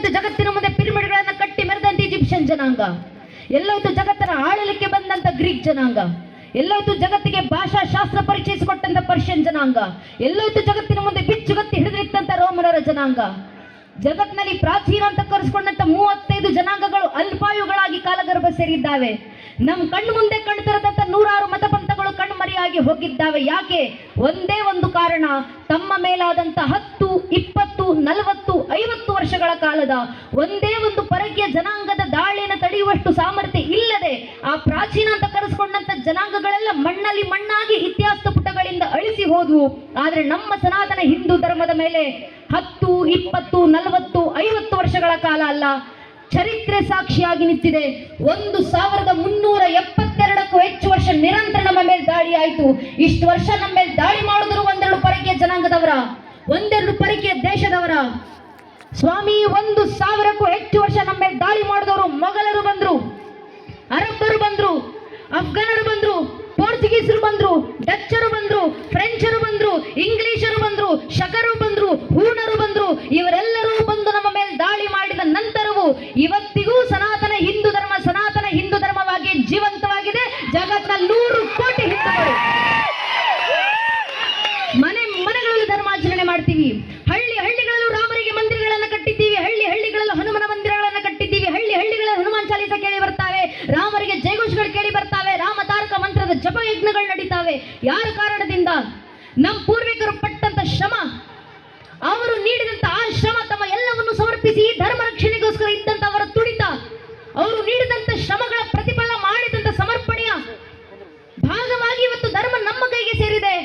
ಜಗತ್ತಿನ ಮುಂದೆ ಪಿರಮಿಡ್ಗಳನ್ನು ಕಟ್ಟಿ ಮೆರೆದಂತ ಈಜಿಪ್ಷಿಯನ್ ಜನಾಂಗ, ಎಲ್ಲವೂ ಜಗತ್ತನ್ನು ಆಳಲಿಕ್ಕೆ ಬಂದಂತ ಗ್ರೀಕ್ ಜನಾಂಗ, ಎಲ್ಲವೂ ಜಗತ್ತಿಗೆ ಭಾಷಾ ಶಾಸ್ತ್ರ ಪರಿಚಯಿಸಿಕೊಟ್ಟಂತ ಪರ್ಷಿಯನ್ ಜನಾಂಗ, ಎಲ್ಲವೂ ಜಗತ್ತಿನ ಮುಂದೆ ಬಿಚ್ಚುಗತ್ತಿ ಹಿಡಿದಿತ್ತಂತ ರೋಮನರ ಜನಾಂಗ, ಜಗತ್ತಿನಲ್ಲಿ ಪ್ರಾಚೀನ ಅಂತ ಕರೆಸಿಕೊಂಡಂತ 35 ಜನಾಂಗಗಳು ಅಲ್ಪಾಯುಗಳಾಗಿ ಕಾಲಗರ್ಭ ಸೇರಿದ್ದಾವೆ. ನಮ್ಮ ಕಣ್ಣು ಮುಂದೆ ಕಾಣ್ತಿರದಂತ 106 ಮತಪಂಥಗಳು ಕಣ್ಮರೆಯಾಗಿ ಹೋಗಿದ್ದಾವೆ. ಯಾಕೆ? ಒಂದೇ ಒಂದು ಕಾರಣ, ತಮ್ಮ ಮೇಲಾದಂತ 10, 20, 40, 50 ವರ್ಷಗಳ ಕಾಲದ ಒಂದೇ ಒಂದು ಪರಕೀಯ ಜನಾಂಗದ ದಾಳಿಯನ್ನು ತಡೆಯುವಷ್ಟು ಸಾಮರ್ಥ್ಯ ಇಲ್ಲದೆ ಆ ಪ್ರಾಚೀನ ಅಂತ ಕರೆಸಿಕೊಂಡಂತ ಜನಾಂಗಗಳೆಲ್ಲ ಮಣ್ಣಲ್ಲಿ ಮಣ್ಣಾಗಿ ಇತಿಹಾಸ ಪುಟಗಳಿಂದ ಅಳಿಸಿ ಹೋದವು. ಆದ್ರೆ ನಮ್ಮ ಸನಾತನ ಹಿಂದೂ ಧರ್ಮದ ಮೇಲೆ 10, 20, 40, 50 ವರ್ಷಗಳ ಕಾಲ ಅಲ್ಲ, ಚರಿತ್ರೆ ಸಾಕ್ಷಿಯಾಗಿ ನಿಂತಿದೆ. 1372ಕ್ಕೂ ಹೆಚ್ಚು ವರ್ಷ ನಿರಂತರ ನಮ್ಮ ಮೇಲೆ ದಾಳಿ ಆಯಿತು. ಇಷ್ಟು ವರ್ಷ ನಮ್ಮ ಮೇಲೆ ದಾಳಿ ಮಾಡಿದ್ರು ಒಂದೆರಡು ಪರಕೀಯ ಜನಾಂಗದವರ, ಒಂದೆರಡು ಪರಕೀಯ ದೇಶದವರ ಸ್ವಾಮಿ. 1000ಕ್ಕೂ ಹೆಚ್ಚು ವರ್ಷ ನಮ್ಮ ಮೇಲೆ ದಾಳಿ ಮಾಡಿದವರು ಮೊಘಲರು ಬಂದ್ರು, ಅರಬ್ಬರು ಬಂದ್ರು, ಅಫ್ಘಾನರು ಬಂದ್ರು, ಪೋರ್ಚುಗೀಸರು ಬಂದ್ರು, ಡಚ್ಚರು ಬಂದ್ರು, ಫ್ರೆಂಚರು ಬಂದ್ರು, ಇಂಗ್ಲಿಷರು ಬಂದ್ರು, ಶಕರು ಬಂದ್ರು, ಹೂಣರು ಬಂದ್ರು. ಇವರೆಲ್ಲರೂ ಬಂದು ನಮ್ಮ ಮೇಲೆ ದಾಳಿ ಮಾಡಿದ ನಂತರವೂ ಇವತ್ತಿಗೂ ಸನಾತನ ಹಿಂದೂ ಧರ್ಮವಾಗಿ ಜೀವಂತವಾಗಿದೆ. ಜಗತ್ತಿನ 100 ಕೋಟಿ ಹಿಂದೂಗಳು ಮನೆಗಳಲ್ಲಿ ಧರ್ಮಾಚರಣೆ ಮಾಡ್ತೀವಿ. ಹಳ್ಳಿಗಳಲ್ಲೂ ರಾಮರಿಗೆ ಮಂದಿರಗಳನ್ನು ಕಟ್ಟಿದ್ದೀವಿ, ಹಳ್ಳಿಗಳಲ್ಲೂ ಹನುಮನ ಮಂದಿರಗಳನ್ನು ಕಟ್ಟಿದ್ದೀವಿ, ಹಳ್ಳಿಗಳಲ್ಲಿ ಹನುಮಾನ್ ಚಾಲೀಸ ಕೇಳಿ ಬರ್ತಾವೆ, ರಾಮರಿಗೆ ಜಯಘೋಷಗಳು ಕೇಳಿ ಬರ್ತಾವೆ, ರಾಮ ತಾರಕ ಮಂತ್ರದ ಜಪ ಯಜ್ಞಗಳು ನಡೀತಾವೆ. ಯಾರ ಕಾರಣದಿಂದ? ನಮ್ಮ ಪೂರ್ವಿಕರು ಪಟ್ಟಂತ ಶ್ರಮ, ಅವರು ನೀಡಿದಂತ ಆ ಶ್ರಮ, ತಮ್ಮ ಎಲ್ಲವನ್ನು ಸಮರ್ಪಿಸಿ ಈ ಧರ್ಮ ರಕ್ಷಣೆಗೋಸ್ಕರ ಇದ್ದಂತ ಅವರ ತುಡಿತ, ಅವರು ನೀಡಿದಂತ ಶ್ರಮಗಳ ಪ್ರತಿಫಲ, ಮಾಡಿದಂತ ಸಮರ್ಪಣೆಯ ಭಾಗವಾಗಿ ಇವತ್ತು ಧರ್ಮ ನಮ್ಮ ಕೈಗೆ ಸೇರಿದೆ.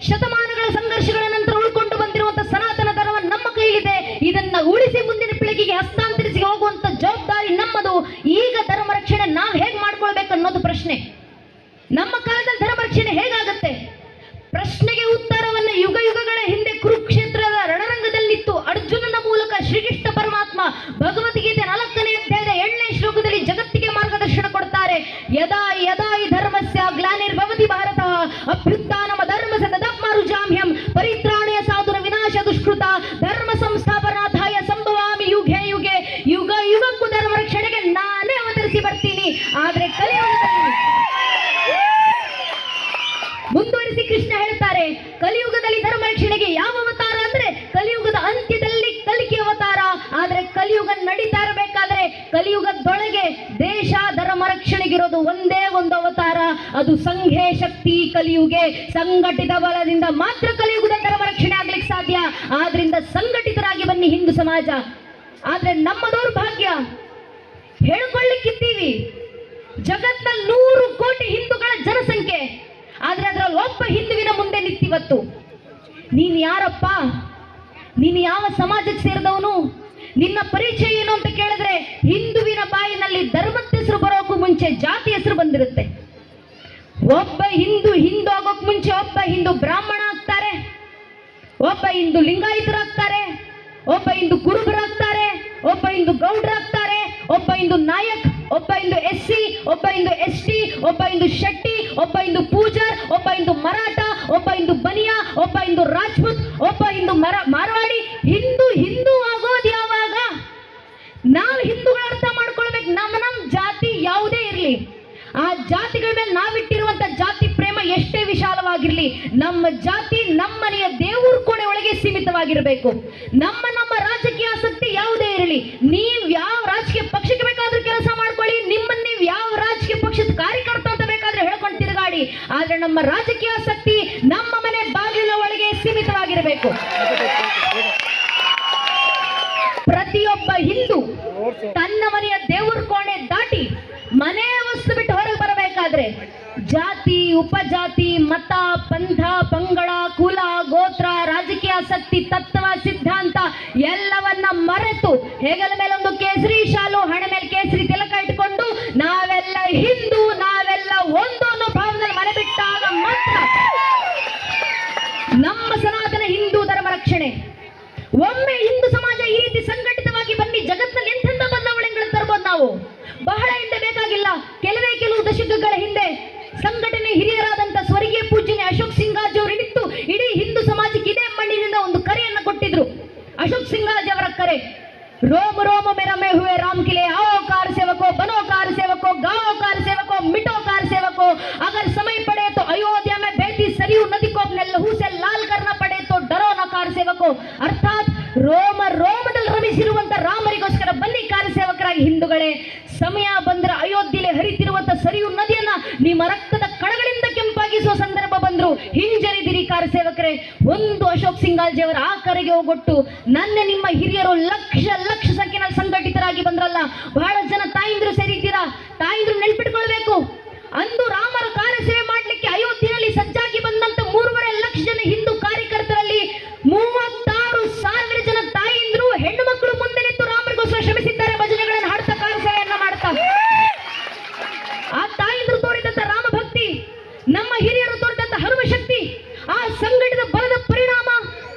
ಶತಮಾನಗಳ ಸಂಘರ್ಷಗಳ ನಂತರ ಉಳ್ಕೊಂಡು ಬಂದಿರುವಂತಹ ಸನಾತನ ಧರ್ಮ ನಮ್ಮ ಕೈಲಿದೆ. ಇದನ್ನ ಉಳಿಸಿ ಮುಂದಿನ ಪೀಳಿಗೆಗೆ ಹಸ್ತಾಂತರಿಸಿ ಹೋಗುವಂತ ಜವಾಬ್ದಾರಿ ನಮ್ಮದು. ಈಗ ಧರ್ಮ ರಕ್ಷಣೆ ನಾವು ಹೇಗೆ ಮಾಡ್ಕೊಳ್ಬೇಕು ಅನ್ನೋದು ಪ್ರಶ್ನೆ. ನಮ್ಮ ಕಾಲದಲ್ಲಿ ಧರ್ಮ ರಕ್ಷಣೆ ಹೇಗಾಗತ್ತೆ? ಪ್ರಶ್ನೆಗೆ ಉತ್ತರವನ್ನ ಯುಗಗಳ ಹಿಂದೆ ಕುರುಕ್ಷೇತ್ರದ ರಣರಂಗದಲ್ಲಿತ್ತು. ಅರ್ಜುನನ ಮೂಲಕ ಶ್ರೀಕೃಷ್ಣ ಪರಮಾತ್ಮ ಭಗವದ್ಗೀತೆ 4ನೇ ಅಧ್ಯಾಯದ 7ನೇ ಶ್ಲೋಕದಲ್ಲಿ ಜಗತ್ತಿಗೆ ಮಾರ್ಗದರ್ಶನ ಕೊಡ್ತಾರೆ. ಯದಾ ಯದಾ ಹಿ ಧರ್ಮಸ್ಯ ಗ್ಲಾನಿರ್ಭವತಿ ಭಾರತ ಅಭ್ಯುತ್ಥಾನಮ ಧರ್ಮಸ್ಯ ತದಾತ್ಮಾರುಜಾಮ್ಯಹಂ ಪರಿತ್ರಾಣಾಯ ಸಾಧುರ ವಿನಾಶ ದುಷ್ಕೃತ ಧರ್ಮ ಸಂಸ್ಥಾಪನಾರ್ಥಾಯ ಸಂಭವಾಮಿ ಯುಗೆ ಯುಗೆ. ಯುಗಕ್ಕೂ ಧರ್ಮ ರಕ್ಷಣೆಗೆ ನಾನೇ ಅವತರಿಸಿ ಬರ್ತೀನಿ. ಆದ್ರೆ ಮುಂದುವರಿಸಿ ಕೃಷ್ಣ ಹೇಳ್ತಾರೆ, ಕಲಿಯುಗದಲ್ಲಿ ಧರ್ಮ ರಕ್ಷಣೆಗೆ ಯಾವ ಅವತಾರ ಅಂದ್ರೆ ಕಲಿಯುಗದ ಅಂತ್ಯದಲ್ಲಿ ಕಲಿಕೆ ಅವತಾರ. ಆದ್ರೆ ಕಲಿಯುಗ ನಡೀತಾ ಇರಬೇಕಾದ್ರೆ ಕಲಿಯುಗದೊಳಗೆ ದೇಶ ಧರ್ಮ ರಕ್ಷಣೆಗಿರೋದು ಒಂದೇ ಒಂದು ಅವತಾರ, ಅದು ಸಂಘೇ ಶಕ್ತಿ ಕಲಿಯುಗೆ. ಸಂಘಟಿತ ಬಲದಿಂದ ಮಾತ್ರ ಕಲಿಯುಗದ ಧರ್ಮ ರಕ್ಷಣೆ ಆಗ್ಲಿಕ್ಕೆ ಸಾಧ್ಯ. ಆದ್ರಿಂದ ಸಂಘಟಿತರಾಗಿ ಬನ್ನಿ ಹಿಂದೂ ಸಮಾಜ. ಆದ್ರೆ ನಮ್ಮ ದೌರ್ಭಾಗ್ಯ, ಹೇಳ್ಕೊಳ್ಳಿಕ್ಕಿದ್ದೀವಿ ಜಗತ್ನ 100 ಕೋಟಿ ಹಿಂದೂಗಳ ಜನಸಂಖ್ಯೆ, ಆದ್ರೆ ಅದರಲ್ಲಿ ಒಬ್ಬ ಹಿಂದುವಿನ ಮುಂದೆ ನಿಂತಿವತ್ತು. ನೀನ್ ಯಾರಪ್ಪ? ನೀನು ಯಾವ ಸಮಾಜಕ್ಕೆ ಸೇರಿದವನು? ನಿನ್ನ ಪರಿಚಯ ಏನು ಅಂತ ಕೇಳಿದ್ರೆ ಹಿಂದುವಿನ ಬಾಯಿನಲ್ಲಿ ಧರ್ಮದ ಹೆಸರು ಬರೋಕ್ಕೂ ಮುಂಚೆ ಜಾತಿ ಹೆಸರು ಬಂದಿರುತ್ತೆ. ಒಬ್ಬ ಹಿಂದೂ ಆಗೋಕ್ ಮುಂಚೆ ಒಬ್ಬ ಹಿಂದೂ ಬ್ರಾಹ್ಮಣ ಆಗ್ತಾರೆ, ಒಬ್ಬ ಹಿಂದೂ ಲಿಂಗಾಯತರಾಗ್ತಾರೆ, ಒಬ್ಬ ಹಿಂದೂ ಕುರುಬರಾಗ್ತಾರೆ, ಒಬ್ಬ ಹಿಂದೂ ಗೌಡ್ರಾಗ್ತಾರೆ, ಒಬ್ಬ ಹಿಂದೂ ನಾಯಕ್, ಒಬ್ಬ ಹಿಂದೂ SC, ಒಬ್ಬ ಹಿಂದೂ ST, ಒಬ್ಬ ಹಿಂದೂ ಶೆಟ್ಟಿ, ಒಬ್ಬ ಹಿಂದೂ ಪೂಜಾರ್, ಒಬ್ಬ ಹಿಂದೂ ಮರಾಠ, ಒಬ್ಬ ಹಿಂದೂ ಬನಿಯಾ, ಒಬ್ಬ ಹಿಂದೂ ರಾಜ್ಪೂತ್, ಒಬ್ಬ ಹಿಂದೂ ಮಾರವಾಡಿ. ಹಿಂದೂ ಆಗೋದು ಯಾವಾಗ? ನಾವು ಹಿಂದೂಗಳ ಅರ್ಥ ಮಾಡ್ಕೊಳ್ಬೇಕು. ನಮ್ಮ ಜಾತಿ ಯಾವುದೇ ಇರಲಿ, ಆ ಜಾತಿಗಳ ಮೇಲೆ ನಾವಿಟ್ಟಿರುವಂತ ಜಾತಿ ಪ್ರೇಮ ಎಷ್ಟೇ ವಿಶಾಲವಾಗಿರ್ಲಿ, ನಮ್ಮ ಜಾತಿ ನಮ್ಮ ಮನೆಯ ದೇವರು ಕೋಣೆ ಒಳಗೆ ಸೀಮಿತವಾಗಿರಬೇಕು. ನಮ್ಮ ರಾಜಕೀಯ ಆಸಕ್ತಿ ಯಾವುದೇ ಇರಲಿ, ನೀವ್ ಯಾವ ರಾಜಕೀಯ ಪಕ್ಷಕ್ಕೆ ಬೇಕಾದ್ರೂ ಕೆಲಸ ಮಾಡ್ಕೊಳ್ಳಿ, ನಿಮ್ಮನ್ನ ನೀವು ಯಾವ ರಾಜಕೀಯ ಪಕ್ಷದ ಕಾರ್ಯಕರ್ತ ಅಂತ ಬೇಕಾದ್ರೆ ಹೇಳ್ಕೊಂಡು ತಿರುಗಾಡಿ. ಆದ್ರೆ ನಮ್ಮ ರಾಜಕೀಯ ಆಸಕ್ತಿ ನಮ್ಮ ಮನೆ ಬಾಗಿಲ ಒಳಗೆ ಸೀಮಿತವಾಗಿರಬೇಕು. ಪ್ರತಿಯೊಬ್ಬ ಹಿಂದೂ ತನ್ನ ಮನೆಯ ದೇವರ ಕೋಣೆ ದಾಟಿ ಮನೆ ವಸ್ತು ಬಿಟ್ಟು ಹೊರಗೆ ಬರಬೇಕಾದ್ರೆ ಜಾತಿ, ಉಪಜಾತಿ, ಮತ, ಪಂಥ, ಪಂಗಡ, ಕುಲ, ಗೋತ್ರ, ರಾಜಕೀಯ ಆಸಕ್ತಿ, ತತ್ವ, ಸಿದ್ಧಾಂತ ಎಲ್ಲವನ್ನ ಮರೆತು ಹೆಗಲ ಮೇಲೆ ಒಂದು ಕೇಸರಿ ಶಾಲು, ಹಣೆ ಮೇಲೆ ಕೇಸರಿ ತಿಲಕ ಇಟ್ಕೊಂಡು ನಾವೆಲ್ಲ ಹಿಂದೂ, ನಾವೆಲ್ಲ ಒಂದು ಅನ್ನೋ ಭಾವದಲ್ಲಿ ಮನೆ ಬಿಟ್ಟಾಗ ಮಾತ್ರ ನಮ್ಮ ಸನಾತನ ಹಿಂದೂ ಧರ್ಮ ರಕ್ಷಣೆ. ಒಮ್ಮೆ ಹಿಂದೂ ಸಮಾಜ ಈ ರೀತಿ ಸಂಘಟಿತವಾಗಿ ಬನ್ನಿ, ಜಗತ್ತಿನಲ್ಲಿ ಎಂತೆಂಥ ಬದಲಾವಣೆಗಳನ್ನು ತರಬಹುದು. ನಾವು ಬಹಳ ಹಿಂದೆ ಬೇಕಾಗಿಲ್ಲ, ಕೆಲವು ದಶಕಗಳ ಹಿಂದೆ ಸಂಘಟನೆ ಹಿರಿಯರಾದಂತ ಸ್ವರ್ಗೀಯ ಪೂಜ್ಯನೇ ಅಶೋಕ್ ಸಿಂಗಾಜ್ ಅವರು ಇಡೀ ಹಿಂದೂ ಸಮಾಜಕ್ಕೆ ಇದೇ ಮಣ್ಣಿನಿಂದ ಒಂದು ಕರೆಯನ್ನು ಕೊಟ್ಟಿದ್ರು. ಅಶೋಕ್ ಸಿಂಗಾಜ್ ಅವರ ಕರೆ, ರೋಗ रोम रोम में रमे हुए राम के लिए आओ कार सेवको, बनो कार सेवको, गाओ कार सेवको, मिटो कार सेवको। अगर समय पड़े तो अयोध्या में बहती सरयू नदी को अपने लहू से लाल करना पड़े तो डरो न कार सेवको। अर्थात ರೋಮ ರೋಮದಲ್ಲಿ ರಮಿಸಿರುವಂತ ರಾಮರಿಗೋಸ್ಕರ ಬನ್ನಿ ಕಾರ್ಯಸೇವಕರಾಗಿ ಹಿಂದೂಗಳೇ. ಸಮಯ ಬಂದ್ರೆ ಅಯೋಧ್ಯೆಯಲ್ಲಿ ಹರಿತಿರುವಂತ ಸರಿಯು ನದಿಯನ್ನ ನಿಮ್ಮ ರಕ್ತದ ಕಣಗಳಿಂದ ಕೆಂಪಾಗಿಸುವ ಸಂದರ್ಭ ಬಂದ್ರು ಹಿಂಜರಿದಿರಿ ಕಾರ್ಯಸೇವಕರೇ. ಒಂದು ಅಶೋಕ್ ಸಿಂಗಾಲ್ಜಿ ಅವರ ಆ ಕರೆಗೆ ಹೋಗೊಟ್ಟು ನನ್ನ ನಿಮ್ಮ ಹಿರಿಯರು ಲಕ್ಷ ಲಕ್ಷ ಸಂಖ್ಯೆಯಲ್ಲಿ ಸಂಘಟಿತರಾಗಿ ಬಂದ್ರಲ್ಲ, ಬಹಳ ಜನ ತಾಯಿಂದ್ರು ಸೇರಿದ್ದೀರಾ. ತಾಯಿಂದ್ರು ನೆನ್ಪಿಟ್ಕೊಳ್ಬೇಕು, ಅಂದು ರಾಮರ ಕಾರ್ಯಸೇವೆ ಮಾಡ್ಲಿಕ್ಕೆ ಅಯೋಧ್ಯೆಯಲ್ಲಿ ಸಜ್ಜಾಗಿ ಬಂದಂತ 3.5 ಲಕ್ಷ ಜನ ಹಿಂದೂ ಕಾರ್ಯಕರ್ತರಲ್ಲಿ 36,000 ಜನ ತಾಯಿಂದ್ರು ಹೆಣ್ಣು ಮಕ್ಕಳು ಮುಂದೆ ನಿಂತು ರಾಮರಿಗೋಸ್ಕರ ಶ್ರಮಿಸಿದ್ದಾರೆ, ಭಜನೆಗಳನ್ನು ಹಾಡ್ತಾ ಕಾರ್ಯಸೇವೆಯನ್ನ ಮಾಡ್ತಾ. ಆ ತಾಯಿಂದ್ರು ತೋರಿದಂತ ರಾಮ ಭಕ್ತಿ, ನಮ್ಮ ಹಿರಿಯರು ತೋರಿದಂತ ಹನುಮ ಶಕ್ತಿ, ಆ ಸಂಘಟಿತ ಬಲದ ಪರಿಣಾಮ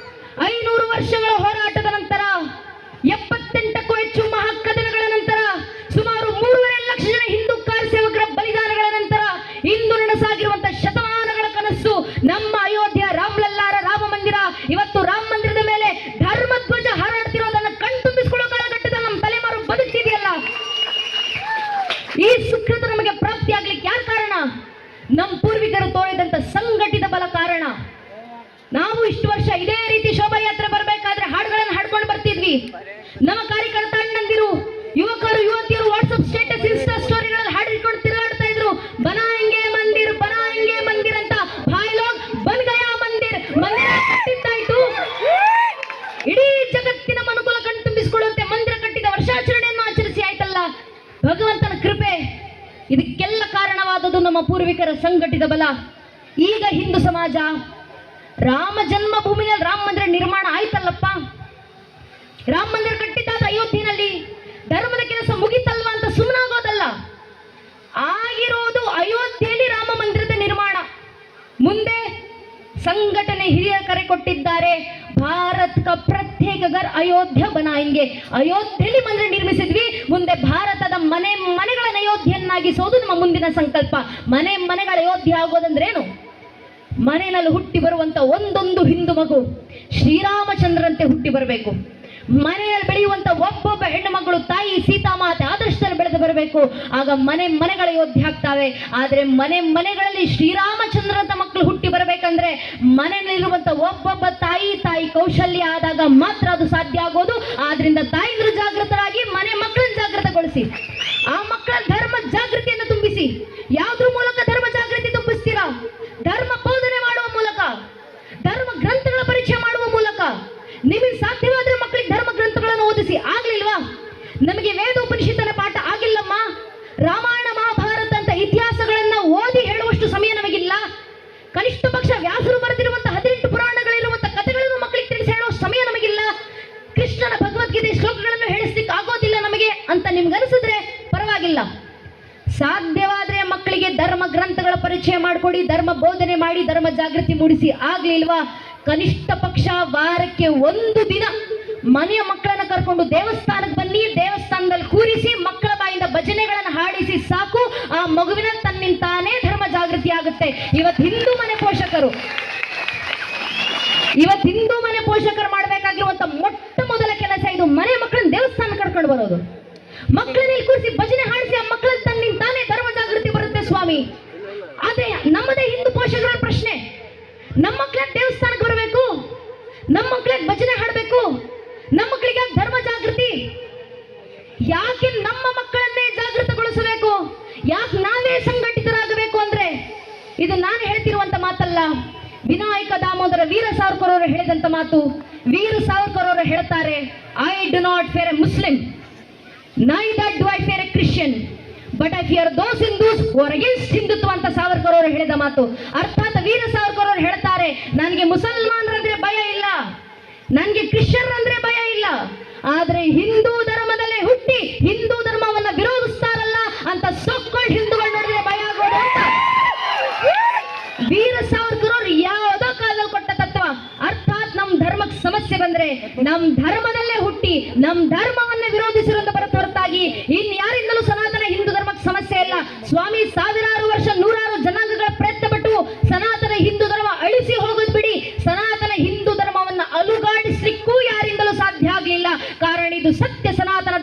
500 ವರ್ಷಗಳ ಹೋರಾಟದ ನಂತರ 78ಕ್ಕೂ ಹೆಚ್ಚು ಮಹಾಕದನಗಳ ನಂತರ ಸುಮಾರು 3.5 ಲಕ್ಷ ಜನ ಹಿಂದೂ ಕಾರ್ಯಸೇವಕರ ಬಲಿದಾನಗಳ ನಂತರ ಇಂದು ನನಸಾಗಿರುವಂತಹ ಶತಮಾನಗಳ ಕನಸು ನಮ್ಮ ಅಯೋಧ್ಯ ರಾಮಲಲ್ಲಾರ ರಾಮ ಮಂದಿರ. ಇವತ್ತು ರಾಮ ಮಂದಿರದ ಮೇಲೆ ಧರ್ಮಧ್ವಜ ಹಾರಾಡ್ತಿರೋದನ್ನ ಕಣ್ತುಂಬಿಸಿಕೊಳ್ಳೋ ಕಾಲಘಟ್ಟದಲ್ಲಿ ನಮ್ಮ ತಲೆಮಾರು ಬದುಕ್ತಿದೆಯಲ್ಲ. ಈ ಸುಕೃತ ನಮಗೆ ಪ್ರಾಪ್ತಿ ಆಗ್ಲಿಕ್ಕೆ ಯಾರು ಕಾರಣ? ನಮ್ಮ ಪೂರ್ವಿಕರು ತೋರಿದಂತ ಸಂಘಟಿತ ಬಲ ಕಾರಣ. ನಾವು ಇಷ್ಟು ವರ್ಷ ಇದೇ ರೀತಿ ಶೋಭಾಯಾತ್ರೆ ಬರಬೇಕಾದ್ರೆ ಹಾಡುಗಳನ್ನು ಹಾಡ್ಕೊಂಡು ಬರ್ತಿದ್ವಿ. ನಮ್ಮ ಕಾರ್ಯಕರ್ತ ಅಣ್ಣಂದಿರು, ಯುವಕರು ಯುವತಿಯರು ವಾಟ್ಸ್ಆಪ್ ಸ್ಟೇಟಸ್ ಇನ್ಸ್ಟಾ ಸ್ಟೋರಿಗಳಲ್ಲಿ ಹಾಡಿಕೊಂಡು ತಿರುಗಾಡ್ತಾ ಇದ್ರು. ಬನಾಂಗೆ ಮಂದಿರ್ ಅಂತ, ಭಾಯ್ ಲೋಗ್ ಬನ್ ಗಯಾ ಮಂದಿರ್, ಮಂದಿರ ಕಟ್ಟಿದ್ದಾಯ್ತು. ಇಡೀ ಜಗತ್ತಿನ ಮನುಕುಲ ಕಣ್ತುಂಬಿಸಿಕೊಳ್ಳುವಂತೆ ಮಂದಿರ ಕಟ್ಟಿದ ವರ್ಷಾಚರಣೆಯನ್ನು ಆಚರಿಸಿ ಆಯ್ತಲ್ಲ. ಭಗವಂತನ ಕೃಪೆ. ಇದಕ್ಕೆಲ್ಲ ಕಾರಣವಾದದ್ದು ನಮ್ಮ ಪೂರ್ವಿಕರ ಸಂಘಟಿತ ಬಲ. ಈಗ ಹಿಂದೂ ಸಮಾಜ ರಾಮ ಜನ್ಮಭೂಮಿನಲ್ಲಿ ರಾಮ ಮಂದಿರ ನಿರ್ಮಾಣ ಆಯ್ತಲ್ಲಪ್ಪ, ರಾಮ ಮಂದಿರ ಕಟ್ಟಿದ್ದಾದ ಅಯೋಧ್ಯೆಯಲ್ಲಿ ಧರ್ಮದ ಕೆಲಸ ಮುಗಿತಲ್ವಾ ಅಂತ ಸುಮ್ಮನಾಗೋದಲ್ಲ. ಆಗಿರೋದು ಅಯೋಧ್ಯೆಯಲ್ಲಿ ರಾಮ ಮಂದಿರದ ನಿರ್ಮಾಣ. ಮುಂದೆ ಸಂಘಟನೆ ಹಿರಿಯ ಕರೆ ಕೊಟ್ಟಿದ್ದಾರೆ, ಭಾರತ್ ಕ ಪ್ರತ್ಯೇಕ ಗರ್ ಅಯೋಧ್ಯ ಬನಾಯಂಗೆ. ಅಯೋಧ್ಯೆಯಲ್ಲಿ ಮಂದಿರ ನಿರ್ಮಿಸಿದ್ವಿ, ಮುಂದೆ ಭಾರತದ ಮನೆಗಳನ್ನು ಅಯೋಧ್ಯೆಯನ್ನಾಗಿಸೋದು ನಮ್ಮ ಮುಂದಿನ ಸಂಕಲ್ಪ. ಮನೆಗಳ ಅಯೋಧ್ಯೆ ಆಗೋದಂದ್ರೇನು? ಮನೆಯಲ್ಲಿ ಹುಟ್ಟಿ ಬರುವಂತ ಒಂದೊಂದು ಹಿಂದೂ ಮಗು ಶ್ರೀರಾಮಚಂದ್ರಂತೆ ಹುಟ್ಟಿ ಬರಬೇಕು. ಮನೆಯಲ್ಲಿ ಬೆಳೆಯುವಂತ ಒಬ್ಬೊಬ್ಬ ಹೆಣ್ಣು ಮಗಳು ತಾಯಿ ಸೀತಾಮಾತೆ ಆದರ್ಶದಲ್ಲಿ ಬೆಳೆದು ಬರಬೇಕು. ಆಗ ಮನೆಗಳ ಅಯೋಧ್ಯೆ ಆಗ್ತಾವೆ. ಆದ್ರೆ ಮನೆಗಳಲ್ಲಿ ಶ್ರೀರಾಮಚಂದ್ರಂತ ಮಕ್ಕಳು ಹುಟ್ಟಿ ಬರಬೇಕಂದ್ರೆ ಮನೆಯಲ್ಲಿರುವಂತ ಒಬ್ಬೊಬ್ಬ ತಾಯಿ ಕೌಶಲ್ಯ ಆದಾಗ ಮಾತ್ರ ಅದು ಸಾಧ್ಯ ಆಗೋದು. ಆದ್ರಿಂದ ತಾಯಿಗಳು ಜಾಗೃತರಾಗಿ ಮಕ್ಕಳನ್ನ ಜಾಗೃತಗೊಳಿಸಿ, ಆ ಮಕ್ಕಳ ಧರ್ಮ ಜಾಗೃತಿಯನ್ನು ತುಂಬಿಸಿ. ಯಾವ್ದ್ರ ಮೂಲಕ ಧರ್ಮ ಜಾಗೃತಿ ತುಂಬಿಸ್ತೀರಾ? ಧರ್ಮ ಬೋಧನೆ ಮಾಡುವ ಮೂಲಕ, ಧರ್ಮ ಗ್ರಂಥಗಳ ಪರಿಚಯ ಮಾಡುವ ಮೂಲಕ. ನಿಮಗೆ ಸಾಧ್ಯವಾದ್ರೆ ಮಕ್ಕಳಿಗೆ ಧರ್ಮ ಗ್ರಂಥಗಳನ್ನು ಓದಿಸಿ. ಆಗ್ಲಿಲ್ವಾ? ನಮಗೆ ವೇದ ಉಪನಿಷತ್ತಿನ ಪಾಠ ಆಗಿಲ್ಲಮ್ಮ, ರಾಮಾಯಣ ಮಹಾಭಾರತ ಅಂತ ಇತಿಹಾಸಗಳನ್ನ ಓದಿ ಹೇಳುವಷ್ಟು ಸಮಯ ನಮಗಿಲ್ಲ. ಕನಿಷ್ಠ ಪಕ್ಷ ವ್ಯಾಸರು ಬರೆದಿರುವಂತಹ 18 ಪುರಾಣಗಳಿರುವಂತ ಕಥೆಗಳನ್ನು ಮಕ್ಕಳಿಗೆ ತಿಳಿಸಿ ಹೇಳುವ ಸಮಯ ನಮಗಿಲ್ಲ. ಕೃಷ್ಣನ ಭಗವದ್ಗೀತೆ ಶ್ಲೋಕಗಳನ್ನು ಹೇಳಿಸ್ಲಿಕ್ಕೆ ಆಗೋದಿಲ್ಲ ನಮಗೆ ಅಂತ ನಿಮ್ಗನಿಸಿದ್ರೆ ಪರವಾಗಿಲ್ಲ. ಸಾಧ್ಯವಾದ್ರೆ ಮಕ್ಕಳಿಗೆ ಧರ್ಮ ಗ್ರಂಥಗಳ ಪರಿಚಯ ಮಾಡಿಕೊಡಿ, ಧರ್ಮ ಬೋಧನೆ ಮಾಡಿ, ಧರ್ಮ ಜಾಗೃತಿ ಮೂಡಿಸಿ. ಆಗ್ಲಿಲ್ವಾ? ಕನಿಷ್ಠ ಪಕ್ಷ ವಾರಕ್ಕೆ 1 ದಿನ ಮನೆಯ ಮಕ್ಕಳನ್ನ ಕರ್ಕೊಂಡು ದೇವಸ್ಥಾನಕ್ಕೆ ಬನ್ನಿ, ದೇವಸ್ಥಾನದಲ್ಲಿ ಕೂರಿಸಿ ಮಕ್ಕಳ ಬಾಯಿಂದ ಭಜನೆಗಳನ್ನು ಹಾಡಿಸಿ ಸಾಕು, ಆ ಮಗುವಿನ ತನ್ನಿಂತಾನೇ ಧರ್ಮ ಜಾಗೃತಿ ಆಗುತ್ತೆ. ಇವತ್ತು ಹಿಂದೂ ಮನೆ ಪೋಷಕರು ಮಾಡಬೇಕಾಗಿರುವಂತ ಮೊಟ್ಟ ಮೊದಲ ಕೆಲಸ ಇದು. ಮನೆ ಮಕ್ಕಳನ್ನ ದೇವಸ್ಥಾನ ಕರ್ಕೊಂಡು ಬರೋದು, ಮಕ್ಕಳನ್ನ ಕೂರಿಸಿ ಭಜನೆ ಹಾಡಿಸಿ ಆ ಮಕ್ಕಳ ತನ್ನಿಂತಾನೇ ಧರ್ಮ ಜಾಗೃತಿ ಬರುತ್ತೆ ಸ್ವಾಮಿ. ಆದ್ರೆ ನಮ್ಮದೇ ಹಿಂದೂ ಪೋಷಕರ ಪ್ರಶ್ನೆ, ನಮ್ಮ ಮಕ್ಕಳ ದೇವಸ್ಥಾನಕ್ಕೆ ಬರಬೇಕು, ನಮ್ಮ ಮಕ್ಕಳ ಭಜನೆ ಹಾಡಬೇಕು, ನಮ್ಮ ಮಕ್ಕಳಿಗೆ ಧರ್ಮ ಜಾಗೃತಿ ಯಾಕೆ? ನಮ್ಮ ಮಕ್ಕಳನ್ನೇ ಜಾಗೃತಗೊಳಿಸಬೇಕು. ಯಾಕೆ ನಾವೇ ಸಂಘಟಿತರಾಗಬೇಕು ಅಂದ್ರೆ ಇದು ನಾನು ಹೇಳ್ತಿರುವಂತ ಮಾತಲ್ಲ, ವಿನಾಯಕ ದಾಮೋದರ ವೀರ ಸಾವರ್ಕರ್ ಅವರು ಹೇಳಿದಂತ ಮಾತು. ವೀರ ಸಾವರ್ಕರ್ ಅವರು ಹೇಳ್ತಾರೆ, I do not fair A Muslim, neither do I fear a Christian, but I fear those Hindus who are against Hindutva ಅಂತ ಸಾವರ್ಕರ್ ಅವರು ಹೇಳಿದ ಮಾತು. ಅರ್ಥಾತ್ ವೀರ ಸಾವರ್ಕರ್ ಅವರು ಹೇಳ್ತಾರೆ, ನನಗೆ ಮುಸಲ್ಮಾನರಂದ್ರೆ ಭಯ ಇಲ್ಲ, ನನಗೆ ಕ್ರಿಶ್ಚಿಯನ್ ಅಂದ್ರೆ ಭಯ ಇಲ್ಲ, ಆದ್ರೆ ಹಿಂದೂ ಧರ್ಮದಲ್ಲೇ ಹುಟ್ಟಿ ಹಿಂದೂ ಧರ್ಮವನ್ನ ವಿರೋಧಿಸ್ತಾರಲ್ಲ ಅಂತ ಸೊಕ್ಕೊಂಡು ಹಿಂದೂಗಳು ನೋಡಿದ್ರೆ ಭಯ ಆಗೋದು ಅಂತ ವೀರ ಸಾವರ್ಕರ್ ಅವರು ಯಾವುದೋ ಕಾಲದಲ್ಲಿ ಕೊಟ್ಟ ತತ್ವ. ಅರ್ಥಾತ್ ನಮ್ ಧರ್ಮಕ್ಕೆ ಸಮಸ್ಯೆ ಬಂದ್ರೆ ನಮ್ ಧರ್ಮದಲ್ಲೇ ಹುಟ್ಟಿ ನಮ್ ಧರ್ಮವನ್ನ ವಿರೋಧಿಸಿರುವಂತ ಹೊರತಾಗಿ ಇನ್ಯಾರಿಂದಲೂ ಸನಾತನ ಹಿಂದೂ ಧರ್ಮಕ್ಕೆ ಸಮಸ್ಯೆ ಇಲ್ಲ. ಸ್ವಾಮಿ ಸಾವಿರಾರು ವರ್ಷ ನೂರಾರು ಜನಾಂಗಗಳ ಪ್ರಯತ್ನ ಪಟ್ಟು ಸನಾತನ ಹಿಂದೂ ಧರ್ಮ ಅಳಿಸಿ ಹೋಗೋದು ಬಿಡಿ, ಸನಾತನ ಹಿಂದೂ ಧರ್ಮವನ್ನ ಅಲುಗಾಡಿಸ್ಲಿಕ್ಕೂ ಯಾರಿಂದಲೂ ಸಾಧ್ಯ ಆಗ್ಲಿಲ್ಲ. ಕಾರಣ ಇದು ಸತ್ಯ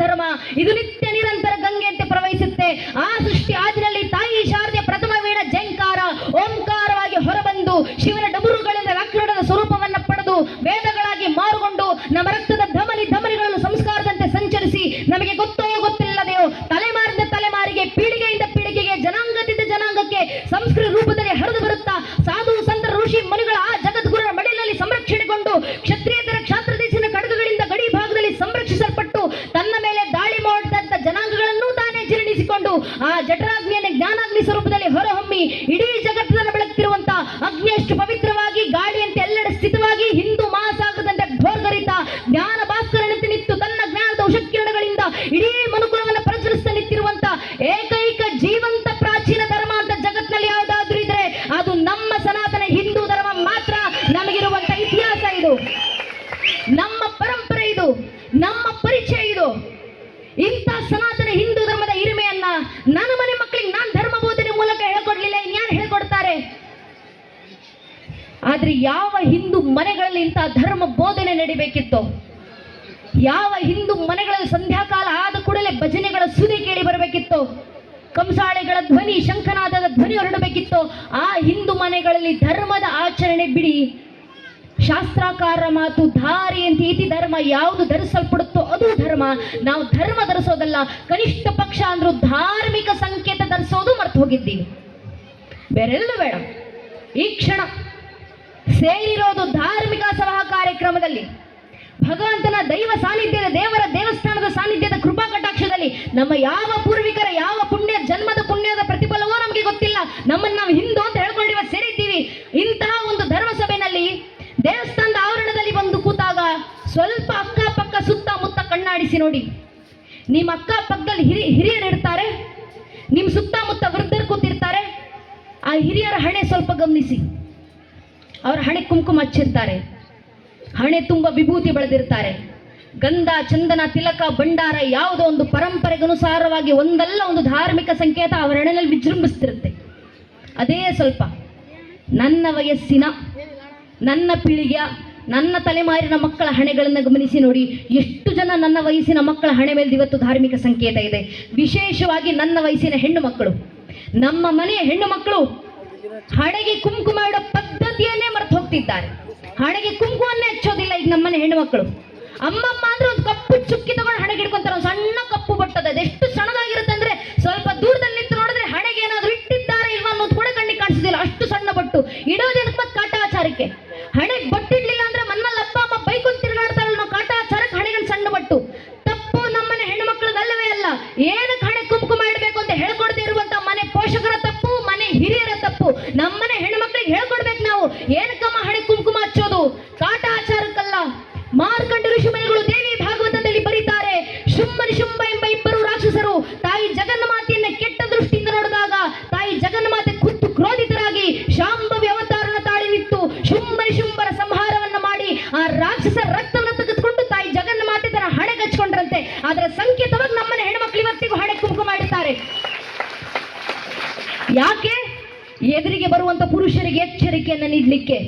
ಧರ್ಮ. ಇದು ನಿತ್ಯ ನಿರಂತರ ಗಂಗೆಯಂತೆ ಪ್ರವಹಿಸುತ್ತೆ. ಆ ಸೃಷ್ಟಿ ಆದಿನಲ್ಲಿ ತಾಯಿ ಶಾರದೆ ಪ್ರಥಮ ವೀಣ ಜಂಕಾರ ಓಂಕಾರವಾಗಿ ಹೊರಬಂದು ಶಿವನ ಡಮರುಗಳಿಂದ ವ್ಯಾಕರಣದ ಸ್ವರೂಪವನ್ನು ಪಡೆದು ವೇದಗಳಾಗಿ ಮಾರುಕೊಂಡು ನಮ್ಮ ರಕ್ತದ ಧಮನಿಗಳನ್ನು ಸಂಸ್ಕಾರದಂತೆ ಸಂಚರಿಸಿ ನಮಗೆ ಗೊತ್ತೋ ಗೊತ್ತಿಲ್ಲದೆಯೋ ತಲೆಮಾರಿಂದ ತಲೆಮಾರಿಗೆ ಪೀಳಿಗೆಯಿಂದ ಪೀಳಿಗೆಗೆ ಜನಾಂಗದಿಂದ ಜನಾಂಗಕ್ಕೆ ಸಂಸ್ಕೃತ ರೂಪದಲ್ಲಿ ಹರಿದು ಬರುತ್ತಾ ಸಾಧು ಸಂತರ ಋಷಿ ಮುನಿಗಳ ಆ ಜಗದ್ಗುರುರ ಮಡಿಲಲ್ಲಿ ಸಂರಕ್ಷಣೆಗೊಂಡು ಕ್ಷತ್ರಿಯತರ ಕ್ಷಾತ್ರದೇಶದ ಖಡ್ಗಗಳಿಂದ ಗಡಿ ಭಾಗದಲ್ಲಿ ಸಂರಕ್ಷಿಸಲ್ಪಟ್ಟು ತನ್ನ ಮೇಲೆ ದಾಳಿ ಮಾಡಿದಂತ ಜನಾಂಗಗಳನ್ನು ತಾನೇ ಜೀರ್ಣಿಸಿಕೊಂಡು ಆ ಜಠರಾಗ್ನಿಯನ್ನು ಜ್ಞಾನಾಗ್ನಿ ಸ್ವರೂಪದಲ್ಲಿ ಹೊರಹೊಮ್ಮಿ ಇಡೀ ಜಗತ್ತನ್ನು ಬೆಳಗ್ತಿರುವಂತ ಅಗ್ನಿಯಷ್ಟು ಪವಿತ್ರವಾಗಿ ಗಾಳಿಯಂತೆ ಎಲ್ಲೆಡೆ ಸ್ಥಿತವಾಗಿ ಹಿಂದೂ ಮಹಾಸಾಗರದಂತೆ ಭೋರ್ಗರಿತ ಜ್ಞಾನ ಭಾಸ್ಕರನಂತೆ ನಿಂತು ತನ್ನ ಜ್ಞಾನದ ಉಷಕಿರಣಗಳಿಂದ ಇಡೀ ಮನುಕುಲವನ್ನು ಪ್ರಚರಿಸ್ತಾ ನಿಂತಿರುವಂತ ಏಕೈಕ ಜೀವಂತ ಪ್ರಾಚೀನ ಧರ್ಮ ಅಂತ ಜಗತ್ತಿನಲ್ಲಿ ಯಾವುದಾದ್ರೂ ಇದ್ರೆ ಅದು ನಮ್ಮ ಸನಾತನ ಹಿಂದೂ ಧರ್ಮ ಮಾತ್ರ. ನಮಗಿರುವಂತ ಇತಿಹಾಸ ಇದು, ನಮ್ಮ ಪರಂಪರೆ ಇದು, ನಮ್ಮ ಪರಿಚಯ ಇದು. ಇಂಥ ಸನಾತನ ಹಿಂದೂ ಧರ್ಮದ ಹಿರಿಮೆಯನ್ನ ನನ್ನ ಮನೆ ಮಕ್ಕಳಿಗೆ ನಾನು ಧರ್ಮ ಬೋಧನೆ ಮೂಲಕ ಹೇಳ್ಕೊಡ್ಲಿಲ್ಲ, ಇನ್ಯಾರು ಹೇಳ್ಕೊಡ್ತಾರೆ? ಆದ್ರೆ ಯಾವ ಹಿಂದೂ ಮನೆಗಳಲ್ಲಿ ಇಂಥ ಧರ್ಮ ಬೋಧನೆ ನಡಿಬೇಕಿತ್ತು? ಯಾವ ಹಿಂದೂ ಮನೆಗಳಲ್ಲಿ ಸಂಧ್ಯಾಕಾಲ ಆದ ಕೂಡಲೇ ಭಜನೆಗಳ ಸುದಿ ಕೇಳಿ ಬರಬೇಕಿತ್ತು? ಕಂಸಾಳೆಗಳ ಧ್ವನಿ, ಶಂಖನಾದದ ಧ್ವನಿ ಹೊರಡಬೇಕಿತ್ತು? ಆ ಹಿಂದೂ ಮನೆಗಳಲ್ಲಿ ಧರ್ಮದ ಆಚರಣೆ ಬಿಡಿ, ಶಾಸ್ತ್ರಾಕಾರ ಮಾತು ಧಾರಿ ಅಂತ ಇತಿ ಧರ್ಮ ಯಾವುದು ಧರಿಸಲ್ಪಡುತ್ತೋ ಅದು ಧರ್ಮ. ನಾವು ಧರ್ಮ ಧರಿಸೋದಲ್ಲ, ಕನಿಷ್ಠ ಪಕ್ಷ ಅಂದ್ರೂ ಧಾರ್ಮಿಕ ಸಂಕೇತ ಧರಿಸೋದು ಮರ್ತು ಹೋಗಿದ್ದೀವಿ. ಬೇರೆಲ್ಲ ಬೇಡ. ಈ ಕ್ಷಣ ಸೇರಿರೋದು ಧಾರ್ಮಿಕ ಸಭಾ ಕಾರ್ಯಕ್ರಮದಲ್ಲಿ ಭಗವಂತನ ದೈವ ಸಾನ್ನಿಧ್ಯದ, ದೇವರ ದೇವಸ್ಥಾನದ ಸಾನ್ನಿಧ್ಯದ ಕೃಪಾ ಕಟಾಕ್ಷದಲ್ಲಿ ನಮ್ಮ ಯಾವ ಪೂರ್ವಿಕರ ಯಾವ ಜನ್ಮದ ಪುಣ್ಯದ ಪ್ರತಿಫಲವೋ ನಮಗೆ ಗೊತ್ತಿಲ್ಲ. ನಮ್ಮನ್ನು ನಾವು ಹಿಂದೂ ಅಂತ ಹೇಳ್ಕೊಂಡಿವ ಸೇರಿದ್ದೀವಿ. ಇಂತಹ ಒಂದು ಧರ್ಮ ಸಭೆಯಲ್ಲಿ ದೇವಸ್ಥಾನದ ಆವರಣದಲ್ಲಿ ಬಂದು ಕೂತಾಗ ಸ್ವಲ್ಪ ಅಕ್ಕಪಕ್ಕ ಸುತ್ತಮುತ್ತ ಕಣ್ಣಾಡಿಸಿ ನೋಡಿ. ನಿಮ್ಮ ಅಕ್ಕಪಕ್ಕದಲ್ಲಿ ಹಿರಿಯರು ಇರ್ತಾರೆ, ನಿಮ್ಮ ಸುತ್ತಮುತ್ತ ವೃದ್ಧರು ಕೂತಿರ್ತಾರೆ. ಆ ಹಿರಿಯರ ಹಣೆ ಸ್ವಲ್ಪ ಗಮನಿಸಿ. ಅವರ ಹಣೆ ಕುಂಕುಮ ಹಚ್ಚಿರ್ತಾರೆ, ಹಣೆ ತುಂಬ ವಿಭೂತಿ ಬೆಳೆದಿರ್ತಾರೆ, ಗಂಧ ಚಂದನ ತಿಲಕ ಭಂಡಾರ ಯಾವುದೋ ಒಂದು ಪರಂಪರೆಗನುಸಾರವಾಗಿ ಒಂದಲ್ಲ ಒಂದು ಧಾರ್ಮಿಕ ಸಂಕೇತ ಅವರ ಹಣೆಯಲ್ಲಿ ವಿಜೃಂಭಿಸ್ತಿರುತ್ತೆ. ಅದೇ ಸ್ವಲ್ಪ ನನ್ನ ವಯಸ್ಸಿನ, ನನ್ನ ಪೀಳಿಗೆಯ, ನನ್ನ ತಲೆಮಾರಿನ ಮಕ್ಕಳ ಹಣೆಗಳನ್ನು ಗಮನಿಸಿ ನೋಡಿ. ಎಷ್ಟು ಜನ ನನ್ನ ವಯಸ್ಸಿನ ಮಕ್ಕಳ ಹಣೆ ಮೇಲೆ ಇವತ್ತು ಧಾರ್ಮಿಕ ಸಂಕೇತ ಇದೆ. ವಿಶೇಷವಾಗಿ ನನ್ನ ವಯಸ್ಸಿನ ಹೆಣ್ಣು ಮಕ್ಕಳು, ನಮ್ಮ ಮನೆಯ ಹೆಣ್ಣು ಮಕ್ಕಳು ಹಣೆಗೆ ಕುಂಕುಮ ಇಡೋ ಪದ್ಧತಿಯನ್ನೇ ಮರೆತು ಹೋಗ್ತಿದ್ದಾರೆ. ಹಣೆಗೆ ಕುಂಕುಮನ್ನೇ ಹಚ್ಚೋದಿಲ್ಲ ಈಗ ನಮ್ಮನೆ ಹೆಣ್ಣು ಮಕ್ಕಳು. ಅಮ್ಮಮ್ಮ ಅಂದ್ರೆ ಒಂದು ಕಪ್ಪು ಚುಕ್ಕಿ ತಗೊಂಡು ಹಣೆಗೆ ಇಟ್ಕೊಂತಾರೆ. ಒಂದು ಸಣ್ಣ ಕಪ್ಪು ಬಟ್ಟದ, ಅದೆಷ್ಟು ಸಣ್ಣದಾಗಿರುತ್ತೆ ಅಂದ್ರೆ ಸ್ವಲ್ಪ ದೂರದಲ್ಲಿ ನಿಂತು ನೋಡಿದ್ರೆ ಹಣೆಗೆ ಏನಾದ್ರು ಇಟ್ಟಿದ್ದಾರೆ ಇಲ್ವಾ ಅನ್ನೋದು ಕೂಡ ಕಣ್ಣಿಗೆ ಕಾಣಿಸೋದಿಲ್ಲ. ಅಷ್ಟು ಸಣ್ಣ ಬಟ್ಟು ಇಡೋದಕ್ಕೆ ಮತ್ತೆ ಕಾಟಾಚಾರಕ್ಕೆ. ಹಣೆಗೆ ಬಟ್ಟಿಡ್ಲಿಲ್ಲ ಅಂದ್ರೆ ಮನ್ನಲ್ಲಿ ಅಪ್ಪ ಅಮ್ಮ ಬೈಕೊಂಡು ತಿರುಗಾಡ್ತಾರಲ್ಲ, ನಾವು ಕಾಟಾಚಾರಕ್ಕೆ ಹಣೆಗಳು ಸಣ್ಣ ಬಟ್ಟು. ತಪ್ಪು ನಮ್ಮನೆ ಹೆಣ್ಣು ಮಕ್ಕಳದಲ್ಲವೇ ಅಲ್ಲ. ಏನಕ್ಕೆ ಹಣೆ ಕುಂಕುಮ ಇಡಬೇಕು ಅಂತ ಹೇಳ್ಕೊಡದೆ ಇರುವಂತ ಮನೆ ಪೋಷಕರ ತಪ್ಪು, ಮನೆ ಹಿರಿಯರ ತಪ್ಪು. ನಮ್ಮನೆ ಹೆಣ್ಣು ಮಕ್ಕಳಿಗೆ ಹೇಳ್ಕೊಡ್ಬೇಕು ನಾವು. ಏನಕ್ಕಮ್ಮ ಹಣೆ ಕುಂಕುಮ ಹಚ್ಚೋದು? ಕಾಟಾಚಾರಕ್ಕಲ್ಲ. ಮಾರ್ಕಂಡ ಋಷಿ ಮುನಿಗಳು ದೇವಿ ಭಾಗವತದಲ್ಲಿ ಬರೀತಾರೆ, ಶುಂಭ ನಿಶುಂಭ ಎಂಬ ಇಬ್ಬರು ರಾಕ್ಷಸರು ತಾಯಿ ಜಗನ್ಮಾತೆಯನ್ನ ಕೆಟ್ಟ ದೃಷ್ಟಿಯಿಂದ ನೋಡಿದಾಗ ತಾಯಿ ಜಗನ್ಮಾತೆ ಖುದ್ದು ಕ್ರೋಧಿತರಾಗಿ ಶಾಂಭವಿ ಅವತಾರನ ತಾಳಿ ನಿಂತು ಶುಂಭ ನಿಶುಂಭರ ಸಂಹಾರವನ್ನ ಮಾಡಿ ಆ ರಾಕ್ಷಸರ ರಕ್ತವನ್ನು ತೆಗೆದುಕೊಂಡು ತಾಯಿ ಜಗನ್ಮಾತೆ ತನ್ನ ಹಣೆಗೆ ಹಚ್ಕೊಂಡ್ರಂತೆ. ಅದರ ಸಂಕೇತವಾಗಿ ನಮ್ಮನೆ ಹೆಣ್ಮಕ್ಳು ಇವತ್ತಿಗೂ ಹಣೆ ಕುಂಕುಮ ಇಡುತ್ತಾರೆ. ಯಾಕೆ? ಎದುರಿಗೆ ಬರುವಂತ ಪುರುಷರಿಗೆ ಎಚ್ಚರಿಕೆಯನ್ನು ನೀಡಲಿಕ್ಕೆ.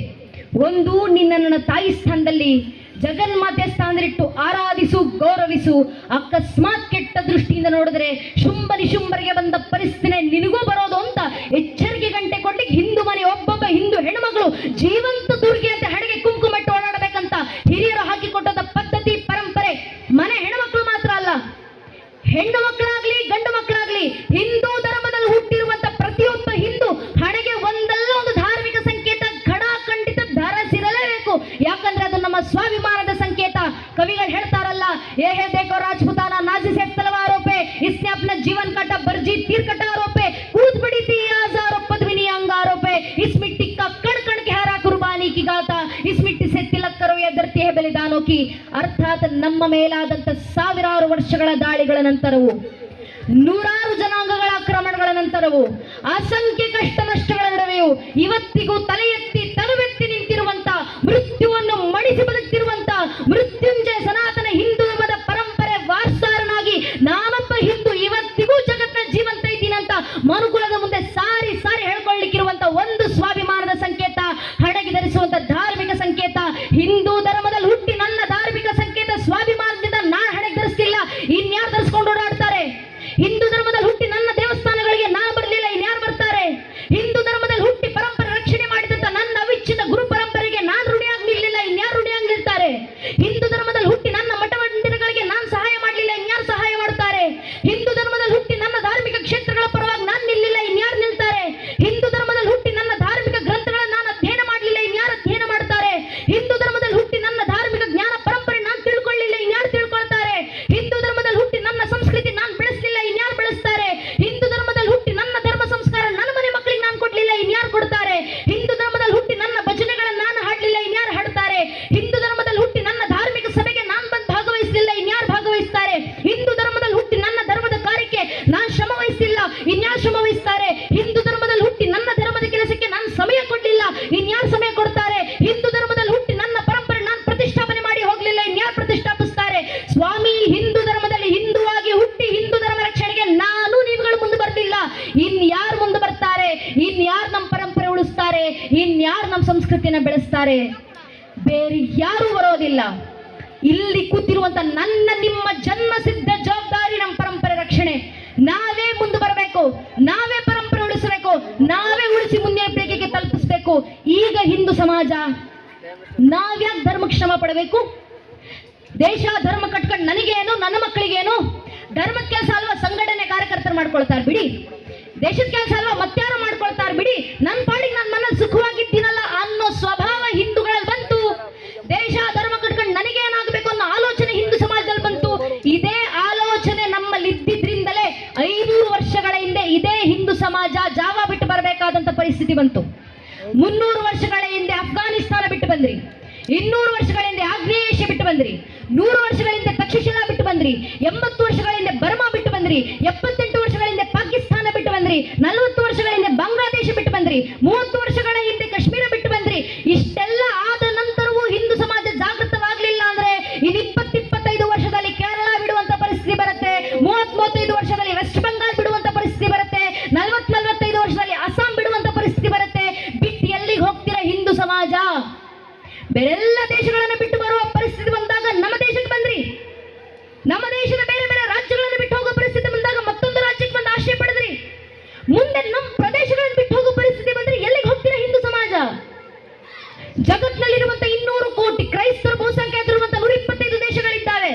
ಒಂದು, ನಿನ್ನ ನನ್ನ ತಾಯಿ ಸ್ಥಾನದಲ್ಲಿ ಜಗನ್ಮಾತೆ ಸ್ಥಾನದಲ್ಲಿಟ್ಟು ಆರಾಧಿಸು, ಗೌರವಿಸು. ಅಕಸ್ಮಾತ್ ಕೆಟ್ಟ ದೃಷ್ಟಿಯಿಂದ ನೋಡಿದ್ರೆ ಶುಂಭ ನಿಶುಂಭರಿಗೆ ಬಂದ ಪರಿಸ್ಥಿತಿ ನಿನಗೂ ಬರೋದು ಅಂತ ಎಚ್ಚರಿಕೆ ಗಂಟೆ ಕೊಡ್ಲಿಕ್ಕೆ ಹಿಂದೂ ಮನೆ ಒಬ್ಬೊಬ್ಬ ಹಿಂದೂ ಹೆಣ್ಮಗಳು ಜೀವಂತ ದುರ್ಗೆ ಅಂತ ಹಣೆಗೆ ಕುಂಕುಮ ಇಟ್ಟು ಓಡಾಡಬೇಕಂತ ಹಿರಿಯರು ಹಾಕಿಕೊಟ್ಟದ ಪದ್ಧತಿ, ಪರಂಪರೆ. ಮನೆ ಹೆಣ್ಮಕ್ಳು ಮಾತ್ರ ಅಲ್ಲ, ಹೆಣ್ಣು ಮಕ್ಕಳಾಗ್ಲಿ ಗಂಡು ಮಕ್ಕಳಾಗ್ಲಿ ಹಿಂದೂ ಧರ್ಮದಲ್ಲಿ ಹುಟ್ಟಿರುವಂತ ಪ್ರತಿಯೊಬ್ಬ ಹಿಂದೂ ಹಣೆಗೆ ಒಂದಲ್ಲ ಒಂದು ಧಾರ್ಮಿಕ ಸಂಕೇತ ಖಡಾಖಂಡಿತ ಧರಿಸಿರಲೇಬೇಕು. ಯಾಕಂದ್ರೆ ಅದು ನಮ್ಮ ಸ್ವಾಭಿಮಾನದ ಸಂಕೇತ. ಕವಿಗಳು ಹೇಳ್ತಾರಲ್ಲ, ಏ ಹೇ ದೇಖೋ ರಾಜಪುತಾನ ನಾಜಿ ಸೆ ತಲವಾರೋं पे इसने अपना जीवन काटा बर्जी तीर कटारों पे कूद पड़ी थी हजारों पद्मिनी अंगारों पे इस मिट्टी का कण कण के हरा कुर्बानी की गाथा इस मिट्टी से तिलक करो ये धरती है बलिदानों की. ಅರ್ಥಾತ್ ನಮ್ಮ ಮೇಲಾದಂತ ಸಾವಿರಾರು ವರ್ಷಗಳ ದಾಳಿಗಳ ನಂತರವೂ, ನೂರಾರು ಜನಾಂಗಗಳ ಆಕ್ರಮಣಗಳ ನಂತರವೂ, ಅಸಂಖ್ಯ ಕಷ್ಟ ನಷ್ಟಗಳ ನಡುವೆಯೂ ಇವತ್ತಿಗೂ ತಲೆ ಎತ್ತಿ ತಲೆವೆತ್ತಿ ನಿಂತಿರುವಂತ, ಮೃತ್ಯುವನ್ನು ಮಣಿಸಿ ಬದುಕ್ತಿರುವಂತ ಮೃತ್ಯುಂಜಯ ಸನಾತನ ಹಿಂದೂ ಧರ್ಮದ ಪರಂಪರೆ ವಾರಸಾರನಾಗಿ ನಾನೊಬ್ಬ ಹಿಂದೂ ಇವತ್ತಿಗೂ ಜಗತ್ತಿನ ಜೀವಂತ ಇದ್ದೀನಿ ಅಂತ ಮನುಕುಲದ ಮುಂದೆ ಸಾರಿ ಸಾರಿ ಹೇಳ್ಕೊಳ್ಳಿಕ್ಕಿರುವಂತ ಒಂದು ಸ್ವಾಭಿಮಾನದ ಸಂಕೇತ, ಹಣೆಗೆ ಧರಿಸುವಂತ ಧಾರ್ಮಿಕ ಸಂಕೇತ. ಹಿಂದೂ ಧರ್ಮದಲ್ಲಿ ಹುಟ್ಟಿ ನನ್ನ ಧಾರ್ಮಿಕ ಸಂಕೇತ ಸ್ವಾಭಿಮಾನದಿಂದ ನಾನು ಹಣೆಗೆ ಧರಿಸ್ತಿಲ್ಲ, ಇನ್ಯಾರು ಇನ್ಯಾರು ಧರಿಸ್ಕೊಂಡು ಓಡಾಡ್ತಾರೆ? ಹಿಂದೂ ಧರ್ಮದಲ್ಲಿ ಹುಟ್ಟಿ ನನ್ನ ದೇವಸ್ಥಾನಗಳಿಗೆ ನಾನು ಬರಲಿಲ್ಲ, ಇನ್ಯಾರು ಬರ್ತಾರೆ? ಹಿಂದೂ ಧರ್ಮದಲ್ಲಿ ಹುಟ್ಟಿ ಪರಂಪರೆ ರಕ್ಷಣೆ ಮಾಡಿದಂತ ನನ್ನ ಅವಿಚ್ಛಿನ್ನ ಗುರು ಪರಂಪರೆಗೆ ನಾನು ಋಣಿಯಾಗಿ ನಿಲ್ಲಿಲ್ಲ, ಇನ್ಯಾರು ಋಣಿಯಾಗಿ ನಿಲ್ತಾರೆ? ಹಿಂದೂ ಧರ್ಮದಲ್ಲಿ ಹುಟ್ಟಿ ನನ್ನ ಮಠ ಮಂದಿರಗಳಿಗೆ ನಾನು ಸಹಾಯ ಮಾಡಲಿಲ್ಲ, ಇನ್ಯಾರು ಸಹಾಯ ಮಾಡ್ತಾರೆ? ಹಿಂದೂ ಧರ್ಮದಲ್ಲಿ ಹುಟ್ಟಿ ನನ್ನ ಧಾರ್ಮಿಕ ಕ್ಷೇತ್ರಗಳ ಪರವಾಗಿ ನಾನು ನಿಲ್ಲಿಲ್ಲ, ಇನ್ಯಾರು ನಿಲ್ತಾರೆ? ಹಿಂದೂ ಧರ್ಮದಲ್ಲಿ ಹುಟ್ಟಿ ನನ್ನ ಧಾರ್ಮಿಕ ಗ್ರಂಥಗಳನ್ನು ನಾನು ಅಧ್ಯಯನ ಮಾಡಲಿಲ್ಲ, ಇನ್ಯಾರು ಅಧ್ಯಯನ ಮಾಡ್ತಾರೆ? ಹಿಂದೂ ಧರ್ಮದಲ್ಲಿ ಹುಟ್ಟಿ ನನ್ನ ಧಾರ್ಮಿಕ ಜ್ಞಾನ ಪರಂಪರೆ ನಾನು ತಿಳ್ಕೊಳ್ಳಿಲ್ಲ, ಇನ್ಯಾರು ತಿಳ್ಕೊಳ್ತಾರೆ? ಹಿಂದೂ ಧರ್ಮದಲ್ಲಿ ಹುಟ್ಟಿ ನನ್ನ ಸಂಸ್ಕೃತಿ ನಾನು ಬೆಳೆಸಲಿಲ್ಲ, ಇನ್ಯಾರು ಬೆಳೆಸ್ತಾರೆ? ಹಿಂದೂ ಧರ್ಮದಲ್ಲಿ ಹುಟ್ಟಿ ನನ್ನ ಧರ್ಮ ಸಂಸ್ಕಾರ ನನ್ನ ಮನೆ ಮಕ್ಕಳಿಗೆ ನಾನು ಕೊಡ್ಲಿಲ್ಲ, ಇನ್ಯಾರು ಕೊಡ್ತಾರೆ? ಹಿಂದೂ ಧರ್ಮದಲ್ಲಿ ಹುಟ್ಟಿ ನನ್ನ ಭಜನೆಗಳನ್ನು ನಾನು ಹಾಡಲಿಲ್ಲ, ಇನ್ಯಾರು ಹಾಡ್ತಾರೆ? ಹಿಂದೂ ಧರ್ಮದಲ್ಲಿ ಹುಟ್ಟಿ ನನ್ನ ಧಾರ್ಮಿಕ ಸಭೆಗೆ ನಾನು ಬಂದು ಭಾಗವಹಿಸಲಿಲ್ಲ, ಇನ್ಯಾರು ಭಾಗವಹಿಸ್ತಾರೆ? ಹಿಂದೂ ಧರ್ಮದಲ್ಲಿ ಹುಟ್ಟಿ ನನ್ನ ಧರ್ಮದ ಕಾರ್ಯಕ್ಕೆ ನಾನು ಶ್ರಮ ವಹಿಸಿಲ್ಲ, ಇನ್ಯಾರು ಶ್ರಮ ವಹಿಸ್ತಾರೆ? ಹಿಂದೂ ಧರ್ಮದಲ್ಲಿ ಹುಟ್ಟಿ ನನ್ನ ಧರ್ಮದ ಕೆಲಸಕ್ಕೆ ನಾನು ಸಮಯ ಕೊಡಲಿಲ್ಲ, ಇನ್ಯಾರು ಸಮಯ ಕೊಡ್ತಾರೆ? ಹಿಂದೂ ಧರ್ಮದಲ್ಲಿ ಹುಟ್ಟಿ ನನ್ನ ಪರಂಪರೆ ನಾನು ಪ್ರತಿಷ್ಠಾಪನೆ ಮಾಡಿ ಹೋಗಲಿಲ್ಲ, ಇನ್ಯಾರು ಪ್ರತಿಷ್ಠಾಪಿಸ್ತಾರೆ? ಸ್ವಾಮಿ, ಹಿಂದೂ ಧರ್ಮದಲ್ಲಿ ಹಿಂದುವಾಗಿ ಹುಟ್ಟಿ ಹಿಂದೂ ಧರ್ಮ ರಕ್ಷಣೆಗೆ ನಾನು ನೀವುಗಳು ಮುಂದೆ ಬರಲಿಲ್ಲ, ಇನ್ಯಾರು ಮುಂದೆ ಬರ್ತಾರೆ? ಇನ್ಯಾರು ನಮ್ಮ ಪರಂಪರೆ ಉಳಿಸ್ತಾರೆ? ಇನ್ಯಾರು ನಮ್ಮ ಸಂಸ್ಕೃತಿನ ಬೆಳೆಸ್ತಾರೆ? ಬೇರೆ ಯಾರು ಬರೋದಿಲ್ಲ. ಇಲ್ಲಿ ಕೂತಿರುವಂತ ನನ್ನ ನಿಮ್ಮ ಜನ್ಮ ಸಿದ್ಧ ಜವಾಬ್ದಾರಿ ನಮ್ಮ ಪರಂಪರೆ ರಕ್ಷಣೆ. ನಾವೇ ಮುಂದೆ ಬರಬೇಕು, ನಾವೇ ಪರಂಪರೆ ಉಳಿಸಬೇಕು, ನಾವೇ ಉಳಿಸಿ ಮುಂದಿನ ಪೀಳಿಗೆಗೆ ತಲುಪಿಸಬೇಕು. ಈಗ ಹಿಂದೂ ಸಮಾಜ ನಾವ್ಯಾಕೆ ಧರ್ಮಕ್ಕೆ ಶ್ರಮ ಪಡಬೇಕು? ದೇಶ ಧರ್ಮ ಕಟ್ಕೊಂಡು ನನಗೇನು, ನನ್ನ ಮಕ್ಕಳಿಗೇನು? ಧರ್ಮದ ಕೆಲಸ ಅಲ್ವಾ ಸಂಘಟನೆ ಕಾರ್ಯಕರ್ತರು ಮಾಡ್ಕೊಳ್ತಾರೆ ಬಿಡಿ, ದೇಶದ ಕೆಲಸ ಅಲ್ವಾ ಮತ್ತಾರು ಮಾಡ್ಕೊಳ್ತಾರೆ ಬಿಡಿ, ನನ್ನ ಪಾಡಿಗೆ ನನ್ನ ಮನೇಲಿ ಸುಖವಾಗಿದ್ದೀನಲ್ಲ ಅನ್ನೋ ಸ್ವಭಾವ ಹಿಂದೂಗಳಲ್ಲಿ ಬಂತು. ದೇಶ ಧರ್ಮ ಕಟ್ಕೊಂಡು ನನಗೇನಾಗಬೇಕು ಅನ್ನೋ ಆಲೋಚನೆ ಹಿಂದೂ ಸಮಾಜದಲ್ಲಿ ಬಂತು. ಇದೇ ಆಲೋಚನೆ ನಮ್ಮಲ್ಲಿ ಇದ್ದಿದ್ರಿಂದಲೇ 500 ವರ್ಷಗಳ ಹಿಂದೆ ಇದೇ ಹಿಂದೂ ಸಮಾಜ ಜಾವ ಬಿಟ್ಟು ಬರಬೇಕಾದಂತ ಪರಿಸ್ಥಿತಿ ಬಂತು. 300 ವರ್ಷಗಳ ಹಿಂದೆ ಅಫ್ಘಾನಿಸ್ತಾನ ಬಿಟ್ಟು ಬಂದ್ರಿ, 200 ವರ್ಷಗಳ ಹಿಂದೆ ಆಗ್ನೇಯ ಏಷ್ಯಾ ಬಿಟ್ಟು ಬಂದ್ರಿ, 100 ವರ್ಷಗಳ ಹಿಂದೆ ತಕ್ಷಶಿಲಾ ಬಿಟ್ಟು ಬಂದ್ರಿ, 80 ವರ್ಷಗಳ ಹಿಂದೆ ಬರ್ಮಾ ಬಿಟ್ಟು ಬಂದ್ರಿ, 78 ವರ್ಷಗಳ ಹಿಂದೆ ಪಾಕಿಸ್ತಾನ ಬಿಟ್ಟು ಬಂದ್ರಿ, 40 ವರ್ಷಗಳ ಹಿಂದೆ ಬಾಂಗ್ಲಾದೇಶ ಬಿಟ್ಟು ಬಂದ್ರಿ, 30 ವರ್ಷಗಳ ಹಿಂದೆ ಕಾಶ್ಮೀರ ಬಿಟ್ಟು ಬಂದ್ರಿ. ಇಷ್ಟೆಲ್ಲ ಆದ ನಂತರವೂ ಹಿಂದೂ ಸಮಾಜ ಜಾಗೃತವಾಗಲಿಲ್ಲ ಅಂದ್ರೆ ಇನ್ನು 20-25 ವರ್ಷದಲ್ಲಿ ಕೇರಳ ಬಿಡುವಂತ ಪರಿಸ್ಥಿತಿ ಬರುತ್ತೆ, 30-35 ವರ್ಷದಲ್ಲಿ ವೆಸ್ಟ್ ಬೆಂಗಾಲ್ ಬಿಡುವಂತ ಪರಿಸ್ಥಿತಿ ಬರುತ್ತೆ, 40-45 ವರ್ಷದಲ್ಲಿ ಅಸ್ಸಾಂ ಬಿಡುವಂತ ಪರಿಸ್ಥಿತಿ ಬರುತ್ತೆ. ಬಿಟ್ಟು ಎಲ್ಲಿಗೆ ಹೋಗ್ತೀರಾ ಹಿಂದೂ ಸಮಾಜ? ಬೇರೆಲ್ಲ ದೇಶಗಳನ್ನು ಬಿಟ್ಟು ಬರುವ ಪರಿಸ್ಥಿತಿ ಬಂದಾಗ ನಮ್ಮ ದೇಶಕ್ಕೆ ಬಂದ್ರಿ, ನಮ್ಮ ದೇಶದ ಬೇರೆ ಬೇರೆ ರಾಜ್ಯಗಳನ್ನು ಬಿಟ್ಟು ಹೋಗೋ ಪರಿಸ್ಥಿತಿ ಬಂದಾಗ ಮತ್ತೊಂದು ರಾಜ್ಯಕ್ಕೆ ಬಂದು ಆಶ್ರಯ ಪಡೆದ್ರಿ. ಮುಂದೆ ನಮ್ಮ ಪ್ರದೇಶಗಳನ್ನು ಬಿಟ್ಟು ಹೋಗೋ ಪರಿಸ್ಥಿತಿ ಬಂದ್ರೆ ಎಲ್ಲಿಗೆ ಹೋಗ್ತೀರಾ ಹಿಂದೂ ಸಮಾಜ? ಜಗತ್ತಿನಲ್ಲಿರುವಂತ 200 ಕೋಟಿ ಕ್ರೈಸ್ತರ ಬಹುಸಂಖ್ಯಾತರಿರುವಂತ 125 ದೇಶಗಳಿದ್ದಾವೆ,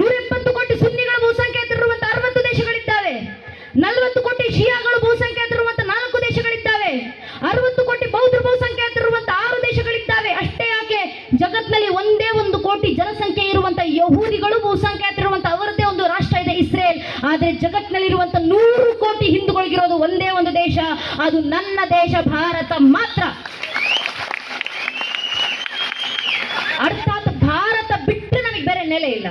170 ಕೋಟಿ ಸುನ್ನಿಗಳ ಬಹುಸಂಖ್ಯಾತರಿರುವಂತ 60 ದೇಶಗಳಿದ್ದಾವೆ, 40 ಕೋಟಿ ಶಿಯಾಗಳು ಬಹುಸಂಖ್ಯಾತರಿರುವಂತ 4 ದೇಶಗಳಿದ್ದಾವೆ, 60 ಕೋಟಿ ಬೌದ್ಧರು ಬಹುಸಂಖ್ಯಾತರಿರುವಂತ 6 ದೇಶಗಳಿದ್ದಾವೆ. ಅಷ್ಟೇ ಯಾಕೆ, ಜಗತ್ತಿನಲ್ಲಿ ಒಂದೇ 1 ಕೋಟಿ ಜನಸಂಖ್ಯೆ ಇರುವಂತ ಯಹೂದಿಗಳು ಬಹುಸಂಖ್ಯಾತರಿರುವಂತ ಅವರದೇ ಒಂದು ರಾಷ್ಟ್ರ ಇದೆ, ಇಸ್ರೇಲ್. ಆದ್ರೆ ಜಗತ್ತಿನಲ್ಲಿರುವಂತ 100 ಕೋಟಿ ಹಿಂದೂಗಳಿಗಿರೋದು ಒಂದೇ ಒಂದು ದೇಶ, ಅದು ನನ್ನ ದೇಶ ಭಾರತ ಮಾತ್ರ. ಅರ್ಥಾತ್ ಭಾರತ ಬಿಟ್ಟರೆ ನಮಗೆ ಬೇರೆ ನೆಲೆ ಇಲ್ಲ.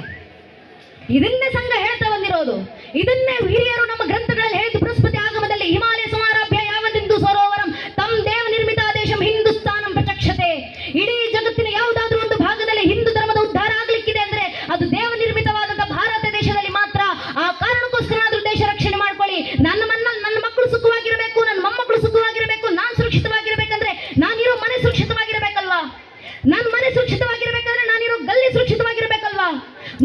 ಇದನ್ನೇ ಸಂಘ ಹೇಳ್ತಾ ಬಂದಿರೋದು, ಇದನ್ನೇ ಹಿರಿಯರು ನಮ್ಮ ಗ್ರಂಥಗಳಲ್ಲಿ ಹೇಳಿದ್ದು. ಬೃಹಸ್ಪತಿ ಆಗಮದಲ್ಲಿ ಹಿಮಾಲಯ ಸಮಾರಾಭ್ಯ ಯಾವದಿಂದು ಸರೋವರಂ ತಮ್ ದೇವ ನಿರ್ಮಿತ ದೇಶಂ ಹಿಂದೂಸ್ತಾನಂ ಪ್ರಚಕ್ಷತೆ. ಇಡೀ ಜಗತ್ತಿನ ಯಾವುದಾದ್ರೂ ಒಂದು ಭಾಗದಲ್ಲಿ ಹಿಂದೂ ಧರ್ಮದ ಉದ್ಧಾರ ಆಗ್ಲಿಕ್ಕಿದೆ ಅಂದ್ರೆ ಅದು ದೇವ ನಿರ್ಮಿತವಾದಂತ ಭಾರತ ದೇಶದಲ್ಲಿ ಮಾತ್ರ. ಆ ಕಾರಣಕ್ಕೋಸ್ಕರ ಆದ್ರೂ ದೇಶ ರಕ್ಷಣೆ ಮಾಡ್ಕೊಳ್ಳಿ. ನನ್ನ ಮಕ್ಕಳು ಸುಖವಾಗಿರಬೇಕು, ನನ್ನ ಮೊಮ್ಮಕ್ಕಳು ಸುಖವಾಗಿರಬೇಕು, ನಾನು ಸುರಕ್ಷಿತವಾಗಿರ್ಬೇಕಂದ್ರೆ ನಾನಿರೋ ಮನೆ ಸುರಕ್ಷಿತವಾಗಿರ್ಬೇಕಲ್ವಾ? ನನ್ನ ಮನೆ ಸುರಕ್ಷಿತವಾಗಿರ್ಬೇಕಂದ್ರೆ ನಾನಿರೋ ಗಲ್ಲಿ ಸುರಕ್ಷಿತವಾಗಿರ್ಬೇಕಲ್ವಾ?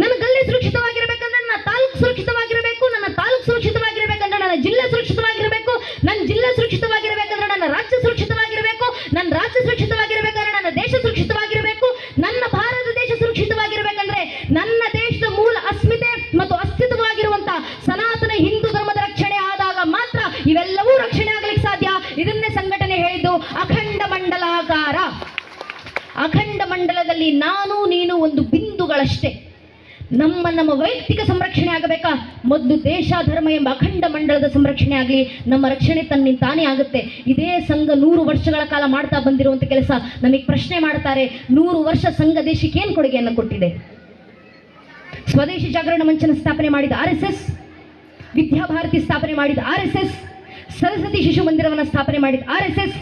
ನನ್ನ ಗಲ್ಲಿ ಸುರಕ್ಷಿತವಾಗಿರ್ಬೇಕಂದ್ರೆ ನನ್ನ ತಾಲೂಕು ಸುರಕ್ಷಿತವಾಗಿರಬೇಕು, ನನ್ನ ತಾಲೂಕು ಸುರಕ್ಷಿತವಾಗಿರ್ಬೇಕಂದ್ರೆ ನನ್ನ ಜಿಲ್ಲೆ ಸುರಕ್ಷಿತವಾಗಿರಬೇಕು, ನನ್ನ ಜಿಲ್ಲೆ ಸುರಕ್ಷಿತವಾಗಿರ್ಬೇಕಂದ್ರೆ ನನ್ನ ರಾಜ್ಯ ಸುರಕ್ಷಿತವಾಗಿರಬೇಕು, ನನ್ನ ರಾಜ್ಯ ಸುರಕ್ಷಿತವಾಗಿರ್ಬೇಕಂದ್ರೆ ನನ್ನ ದೇಶ ಸುರಕ್ಷಿತವಾಗಿರಬೇಕು, ನನ್ನ ಭಾರತ ದೇಶ ಸುರಕ್ಷಿತವಾಗಿರ್ಬೇಕಂದ್ರೆ ನನ್ನ ದೇಶದ ಮೂಲ ಅಸ್ಮಿತೆ ಮತ್ತು ಅಸ್ತಿತ್ವವಾಗಿರುವಂತ ಸನಾತನ ಹಿಂದೂ ಧರ್ಮದ ರಕ್ಷಣೆ ಆದಾಗ ಮಾತ್ರ ಇವೆಲ್ಲವೂ ರಕ್ಷಣೆ ಆಗ್ಲಿಕ್ಕೆ ಸಾಧ್ಯ. ಇದನ್ನೇ ಸಂಘಟನೆ ಹೇಳಿದ್ದು ಅಖಂಡ ಮಂಡಲಾಕಾರ. ಅಖಂಡ ಮಂಡಲದಲ್ಲಿ ನಾನು ನೀನು ಒಂದು ಬಿಂದುಗಳಷ್ಟೇ. ನಮ್ಮ ವೈಯಕ್ತಿಕ ಸಂರಕ್ಷಣೆ ಆಗಬೇಕಾ? ಮೊದಲು ದೇಶ ಧರ್ಮ ಎಂಬ ಅಖಂಡ ಮಂಡಲದ ಸಂರಕ್ಷಣೆ ಆಗಲಿ, ನಮ್ಮ ರಕ್ಷಣೆ ತಾನೇ ಆಗುತ್ತೆ. ಇದೇ ಸಂಘ 100 ವರ್ಷಗಳ ಕಾಲ ಮಾಡ್ತಾ ಬಂದಿರುವಂತ ಕೆಲಸ. ನಮಗೆ ಪ್ರಶ್ನೆ ಮಾಡ್ತಾರೆ, 100 ವರ್ಷ ಸಂಘ ದೇಶಕ್ಕೆ ಏನು ಕೊಡುಗೆಯನ್ನು ಕೊಟ್ಟಿದೆ? ಸ್ವದೇಶಿ ಜಾಗರಣ ಮಂಚನ ಸ್ಥಾಪನೆ ಮಾಡಿದ RSS, ವಿದ್ಯಾಭಾರತಿ ಸ್ಥಾಪನೆ ಮಾಡಿದ RSS, ಸರಸ್ವತಿ ಶಿಶು ಮಂದಿರವನ್ನು ಸ್ಥಾಪನೆ ಮಾಡಿದ RSS,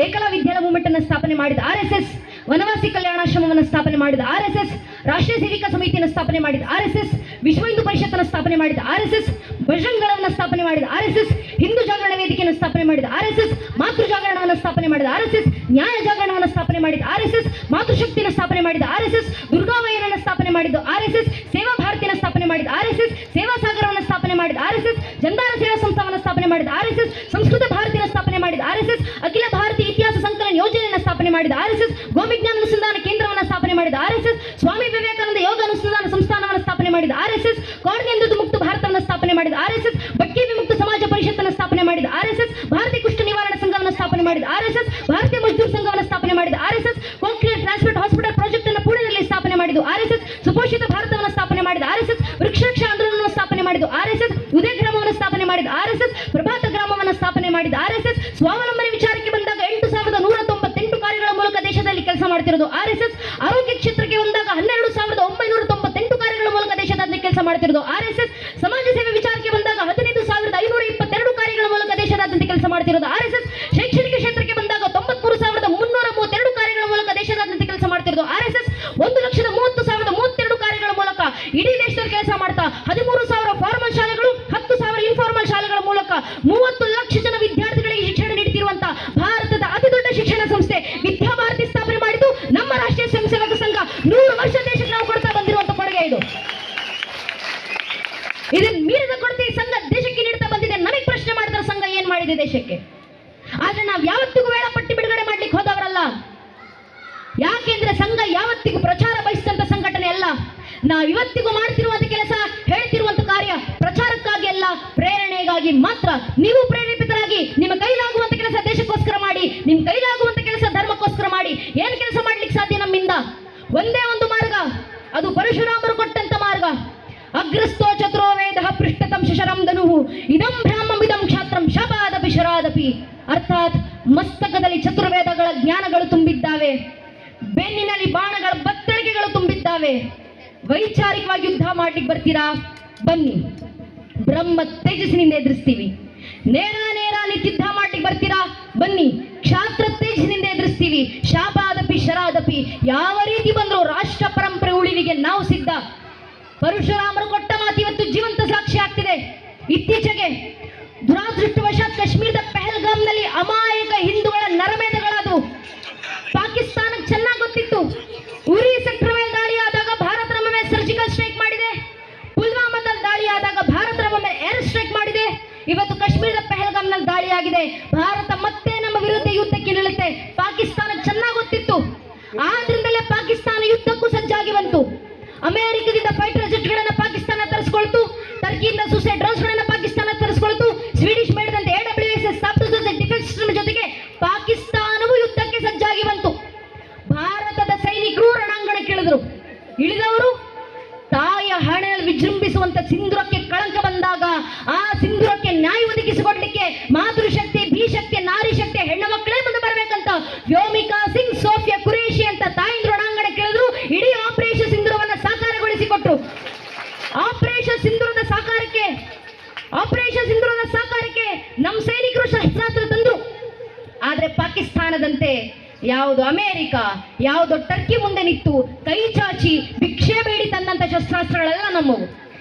ಏಕಲಾ ವಿದ್ಯಾಲಯ ಮೂವ್ಮೆಂಟ್ ಅನ್ನು ಸ್ಥಾಪನೆ ಮಾಡಿದ RSS, ವನವಾಸಿ ಕಲ್ಯಾಣಾಶ್ರಮವನ್ನು ಸ್ಥಾಪನೆ ಮಾಡಿದ RSS, ರಾಷ್ಟ್ರೀಯ ಸೇವಿಕಾ ಸಮಿತಿಯನ್ನು ಸ್ಥಾಪನೆ ಮಾಡಿದ RSS, ವಿಶ್ವ ಹಿಂದೂ ಪರಿಷತ್ತನ್ನು ಸ್ಥಾಪನೆ ಮಾಡಿದ RSS, ಬಜರಂಗವನ್ನು ಸ್ಥಾಪನೆ ಮಾಡಿದ RSS, ಹಿಂದೂ ಜಾಗರಣ ವೇದಿಕೆಯನ್ನು ಸ್ಥಾಪನೆ ಮಾಡಿದ RSS, ಮಾತೃ ಜಾಗರಣವನ್ನು ಸ್ಥಾಪನೆ ಮಾಡಿದ RSS, ನ್ಯಾಯ ಜಾಗರಣವನ್ನು ಸ್ಥಾಪನೆ ಮಾಡಿದ RSS, ಮಾತೃಶಕ್ತಿಯನ್ನು ಸ್ಥಾಪನೆ ಮಾಡಿದ RSS, ದುರ್ಗಾವಯ್ಯನನ್ನು ಸ್ಥಾಪನೆ ಮಾಡಿದ RSS, ಸೇವಾ ಭಾರತಿಯನ್ನು ಸ್ಥಾಪನೆ ಮಾಡಿದ RSS, ಸೇವಾ ಸಾಗರವನ್ನು ಸ್ಥಾಪನೆ ಮಾಡಿದ RSS, ಜನತಾರ ಸೇವಾ ಸಂಸ್ಥಾನವನ್ನು ಸ್ಥಾಪನೆ ಮಾಡಿದ RSS, ಸಂಸ್ಕೃತ ಭಾರತಿಯನ್ನು ಸ್ಥಾಪನೆ ಮಾಡಿದ RSS, ಅಖಿಲ ಭಾರತೀಯ ಇತಿಹಾಸ ಸಂಕಲನ ಯೋಜನೆಯನ್ನು ಸ್ಥಾಪನೆ ಮಾಡಿದ RSS, ಗೋವಿಜ್ಞಾನ ಅನುಸಂಧಾನ ಕೇಂದ್ರವನ್ನು ಸ್ಥಾಪನೆ ಮಾಡಿದ RSS, ಸ್ವಾಮಿ ವಿವೇಕಾನಂದ ಯೋಗ ಅನುಸಂಧಾನ ಸಂಸ್ಥಾನವನ್ನು ಸ್ಥಾಪನೆ ಮಾಡಿದ RSS, ಕಾರ್ನಿಯಂದು ಮುಕ್ತ ಭಾರತವನ್ನು ಸ್ಥಾಪನೆ ಮಾಡಿದ RSS, ಬಟ್ಟಿ ವಿಮುಕ್ತ ಸಮಾಜ ಪರಿಷತ್ತನ್ನು ಸ್ಥಾಪನೆ ಮಾಡಿದ RSS, ಭಾರತೀಯ ಕುಷ್ಠ ನಿವಾರಣಾ ಸಂಘವನ್ನು ಸ್ಥಾಪನೆ ಮಾಡಿದ RSS, ಭಾರತೀಯ ಮಜ್ದೂರ್ ಸಂಘವನ್ನು ಸ್ಥಾಪನೆ ಮಾಡಿದ RSS, ಕೋಕ್ಲಿಯರ್ ಟ್ರಾನ್ಸ್ಪೋರ್ಟ್ ಹಾಸ್ಪಿಟಲ್ ಪ್ರಾಜೆಕ್ಟ್ ಅನ್ನು ಪುಣೆಯಲ್ಲಿ ಸ್ಥಾಪನೆ ಮಾಡಿದ್ದು RSS, ಸುಪೋಷಿತ ಭಾರತವನ್ನು ಸ್ಥಾಪನೆ ಮಾಡಿದ RSS, ವೃಕ್ಷರಕ್ಷಾ ಆಂದೋಲನವನ್ನು ಸ್ಥಾಪನೆ ಮಾಡಿದ್ದು RSS, ಉದಯ ಗ್ರಾಮವನ್ನು ಸ್ಥಾಪನೆ ಮಾಡಿದ RSS, ಪ್ರಭಾತ ಗ್ರಾಮವನ್ನು ಸ್ಥಾಪನೆ ಮಾಡಿದ RSS, ಸ್ವಾವಲಂಬನೆ ವಿಚಾರಕ್ಕೆ ಬಂದಾಗ 8198 ಕಾರ್ಯಗಳ ಮೂಲಕ ದೇಶದಲ್ಲಿ ಕೆಲಸ ಮಾಡ್ತಿರೋದು RSS, ಆರೋಗ್ಯ ಕ್ಷೇತ್ರಕ್ಕೆ ಬಂದಾಗ 12998 ಕಾರ್ಯಗಳ ಮೂಲಕ ದೇಶದಾದ್ಯಂತ ಕೆಲಸ ಮಾಡ್ತಿರೋದು RSS, ಸಮಾಜ ಸೇವೆ ವಿಚಾರಕ್ಕೆ ಬಂದಾಗ 15522 ಕಾರ್ಯಗಳ ಮೂಲಕ ದೇಶದಾದ್ಯಂತ ಕೆಲಸ ಮಾಡ್ತಿರೋದು RSS, ಶೈಕ್ಷಣಿಕ ಕ್ಷೇತ್ರಕ್ಕೆ ಬಂದಾಗ 93332 ಕಾರ್ಯಗಳ ಮೂಲಕ ದೇಶದಾದ್ಯಂತ ಕೆಲಸ ಮಾಡ್ತಿರೋದು RSS, 1,30,32 ಕಾರ್ಯಗಳ ಮೂಲಕ ಇಡೀ ದೇಶದಲ್ಲಿ ಕೆಲಸ ಮಾಡ್ತಾ 13,000 ಫಾರ್ಮಲ್ ಶಾಲೆಗಳು, 10,000 ಇನ್ಫಾರ್ಮಲ್ ಶಾಲೆಗಳ ಮೂಲಕ 30 ಲಕ್ಷ ಜನ ವಿದ್ಯಾರ್ಥಿಗಳಿಗೆ ಶಿಕ್ಷಣ ನೀಡುತ್ತಿರುವಂತ ಭಾರತದ ಅತಿ ದೊಡ್ಡ ಶಿಕ್ಷಣ ಸಂಸ್ಥೆ ವಿದ್ಯಾಭಾರತಿ ಸ್ಥಾಪನೆ ಮಾಡಿದ್ದು ನಮ್ಮ ರಾಷ್ಟ್ರೀಯ ಸ್ವಯಂ ಸೇವಕ ಸಂಘ 100 ವರ್ಷ ದೇಶಕ್ಕೆ ನಾವು ಕೊಡ್ತಾ ಬಂದಿರುವಂತ ಕೊಡುಗೆ ಇದು. ಇದನ್ನ ಮೀರಿದ ಕೊಡುಗೆ ಸಂಘ ದೇಶಕ್ಕೆ ನೀಡ್ತಾ ಬಂದಿದೆ. ನನಗೆ ಪ್ರಶ್ನೆ ಮಾಡಿದ್ರೆ ಸಂಘ ಏನ್ ಮಾಡಿದೆ ದೇಶಕ್ಕೆ? ಆದ್ರೆ ನಾವು ಯಾವತ್ತಿಗೂ ವೇಳಾಪಟ್ಟಿ ಬಿಡುಗಡೆ ಮಾಡ್ಲಿಕ್ಕೆ ಹೋದವರಲ್ಲ. ಯಾಕೆಂದ್ರೆ ಸಂಘ ಯಾವತ್ತಿಗೂ ಪ್ರಚಾರ ಬಯಸಿದಂತ ಸಂಘಟನೆ ಅಲ್ಲ. ನಾವು ಇವತ್ತಿಗೂ ಮಾಡ್ತಿರುವಂತ ಕೆಲಸ, ಹೇಳ್ತಿರುವಂತ ಕಾರ್ಯ ಪ್ರಚಾರಕ್ಕಾಗಿ ಅಲ್ಲ, ಪ್ರೇರಣೆಗಾಗಿ ಮಾತ್ರ. ನೀವು ಪ್ರೇರೇಪಿತರಾಗಿ ನಿಮ್ಮ ಕೈಲಾಗುವಂತ ಕೆಲಸ ದೇಶಕ್ಕೋಸ್ಕರ ಮಾಡಿ, ನಿಮ್ ಕೈಲಾಗುವಂತ ಕೆಲಸ ಧರ್ಮಕ್ಕೋಸ್ಕರ ಮಾಡಿ. ಏನ್ ಕೆಲಸ ಮಾಡ್ಲಿಕ್ಕೆ ಸಾಧ್ಯ ನಮ್ಮಿಂದ? ಒಂದೇ ಒಂದು ಮಾರ್ಗ, ಅದು ಪರಶುರಾಮರು ಕೊಟ್ಟಂತ ಮಾರ್ಗ. ಅಗ್ರಸ್ಥೋ ಚತುರೋ ವೇದ ಪೃಷ್ಠತಂ ಶಶರಂ ಧನುಃ ಇದಂ ಬ್ರಹ್ಮಮಿದಂ ಕ್ಷಾತ್ರಂ ಶಪಾದಪಿ ಶರಾದಪಿ. ಅರ್ಥಾತ್ ಮಸ್ತಕದಲ್ಲಿ ಚತುರ್ವೇದಗಳ ಜ್ಞಾನಗಳು ತುಂಬಿದ್ದಾವೆ, ಬೆನ್ನಿನಲ್ಲಿ ಬಾಣಗಳ ಬತ್ತಳಿಕೆಗಳು ತುಂಬಿದ್ದಾವೆ. ವೈಚಾರಿಕವಾಗಿ ಯುದ್ಧ ಮಾಡ್ಲಿಕ್ಕೆ ಬರ್ತೀರಾ? ಬನ್ನಿ, ಬ್ರಹ್ಮ ತೇಜಸ್ಸಿನಿಂದ ಎದುರಿಸ್ತೀವಿ. ನೇರ ನಿಂತು ಯುದ್ಧ ಮಾಡ್ಲಿಕ್ಕೆ ಬರ್ತೀರಾ? ಬನ್ನಿ, ಕ್ಷಾತ್ರ ತೇಜಸ್ಸಿನಿಂದ ಎದುರಿಸ್ತೀವಿ. ಶಾಪಾದಪಿ ಶರಾದಪಿ, ಯಾವ ರೀತಿ ಬಂದ್ರು ರಾಷ್ಟ್ರ ಪರಂಪರೆ ಉಳಿವಿಗೆ ನಾವು ಸಿದ್ಧ. ಪರಶುರಾಮರು ಕೊಟ್ಟ ಮಾತು ಇವತ್ತು ಜೀವಂತ ಸಾಕ್ಷಿ ಆಗ್ತಿದೆ. ಇತ್ತೀಚೆಗೆ ದುರಾದೃಷ್ಟವಶಾತ್ ಕಾಶ್ಮೀರದ ಪಹಲ್ಗಾಮ್ನಲ್ಲಿ ಅಮಾಯಕ ಹಿಂದೂಗಳ ನರಮೇಧಗಳಾದವು. ಪಾಕಿಸ್ತಾನಕ್ಕೆ ಚೆನ್ನಾಗಿ ಗೊತ್ತಿತ್ತು. ಉರಿ ಸೆಕ್ಟರ್ ಮೇಲೆ ದಾಳಿ ಆದಾಗ ಭಾರತ ನಮ್ಮ ಮೇಲೆ ಸರ್ಜಿಕಲ್ ಸ್ಟ್ರೈಕ್ ಮಾಡಿದೆ. ಪುಲ್ವಾಮಾದಲ್ಲಿ ದಾಳಿ ಆದಾಗ ಭಾರತ ನಮ್ಮ ಮೇಲೆ ಏರ್ ಸ್ಟ್ರೈಕ್ ಮಾಡಿದೆ. ಇವತ್ತು ಕಾಶ್ಮೀರದ ಪಹಲ್ಗಾಮ್ನಲ್ಲಿ ದಾಳಿ ಆಗಿದೆ. ಭಾರತ ಮತ್ತೆ ನಮ್ಮ ವಿರುದ್ಧ ಯುದ್ಧಕ್ಕೆ ನಿಲ್ಲುತ್ತೆ. ಪಾಕಿಸ್ತಾನಕ್ಕೆ ಚೆನ್ನಾಗಿ ಗೊತ್ತಿತ್ತು. ಆದ್ರಿಂದಲೇ ಪಾಕಿಸ್ತಾನ ಯುದ್ಧಕ್ಕೂ ಸಜ್ಜಾಗಿ ಬಂತು. ಅಮೆರಿಕದಿಂದ ಫೈಟರ್ ಜೆಟ್ಗಳನ್ನ ಪಾಕಿಸ್ತಾನ ತರಿಸ್ಕೊಳ್ತು. ಟರ್ಕಿಯಿಂದ ಸೂಸೈಡ್ ಡ್ರೋನ್ಸ್ಗಳನ್ನ ಪಾಕಿಸ್ತಾನ ತರಿಸ್ಕೊಳ್ತು. ಸ್ವೀಡಿಷ್ ಮೇಡದಂತ AWSS ಡಿಫೆನ್ಸ್ ಸಿಸ್ಟಮ್ ಜೊತೆಗೆ ಪಾಕಿಸ್ತಾನವು ಯುದ್ಧಕ್ಕೆ ಸಜ್ಜಾಗಿ ಬಂತು. ಭಾರತದ ಸೈನಿಕರು ರಣಾಂಗಣಕ್ಕೆ ಇಳಿದವರು ತಾಯಿಯ ಹಣೆಯಲ್ಲಿ ವಿಜೃಂಭಿಸುವಂತ ಸಿಂಧೂರಕ್ಕೆ ಕಳಂಕ ಬಂದಾಗ ಆ ಸಿಂಧೂರಕ್ಕೆ ನ್ಯಾಯ ಒದಗಿಸಿಕೊಡ್ಲಿಕ್ಕೆ ಮಾತೃಶಕ್ತಿ, ಭೀಶಕ್ತಿ, ನಾರಿ ಶಕ್ತಿ, ಹೆಣ್ಣು ಮಕ್ಕಳೇ ಮುಂದೆ ಬರಬೇಕಂತ ವ್ಯೋಮಿಕಾ ಸಿಂಗ್, ಸೋಫಿಯಾ ಕುರೇಶಿ ಅಂತ ತಾಯಿಂದ್ರು ರಣಾಂಗಣಕ್ಕೆ ಇಳಿದ್ರು. ಇಡೀ ಆಪರೇಷನ್ ಸಿಂಧೂರವನ್ನ ಸಾಕಾರಗೊಳಿಸಿಕೊಟ್ರು. ಆಪರೇಷನ್ ಸಿಂಧೂರದ ಸಾಕಾರಕ್ಕೆ ನಮ್ಮ ಸೈನಿಕರು ಶಸ್ತ್ರಾಸ್ತ್ರ ತಂದ್ರು. ಆದ್ರೆ ಪಾಕಿಸ್ತಾನದಂತೆ ಯಾವುದು ಅಮೆರಿಕ, ಯಾವುದು ಟರ್ಕಿ ಮುಂದೆ ನಿಂತು ಕೈ ಚಾಚಿ ಭಿಕ್ಷೆ ಬೇಡಿ ತಂದಂತ ಶಸ್ತ್ರಾಸ್ತ್ರಗಳೆಲ್ಲ ನಮ್ಮವು.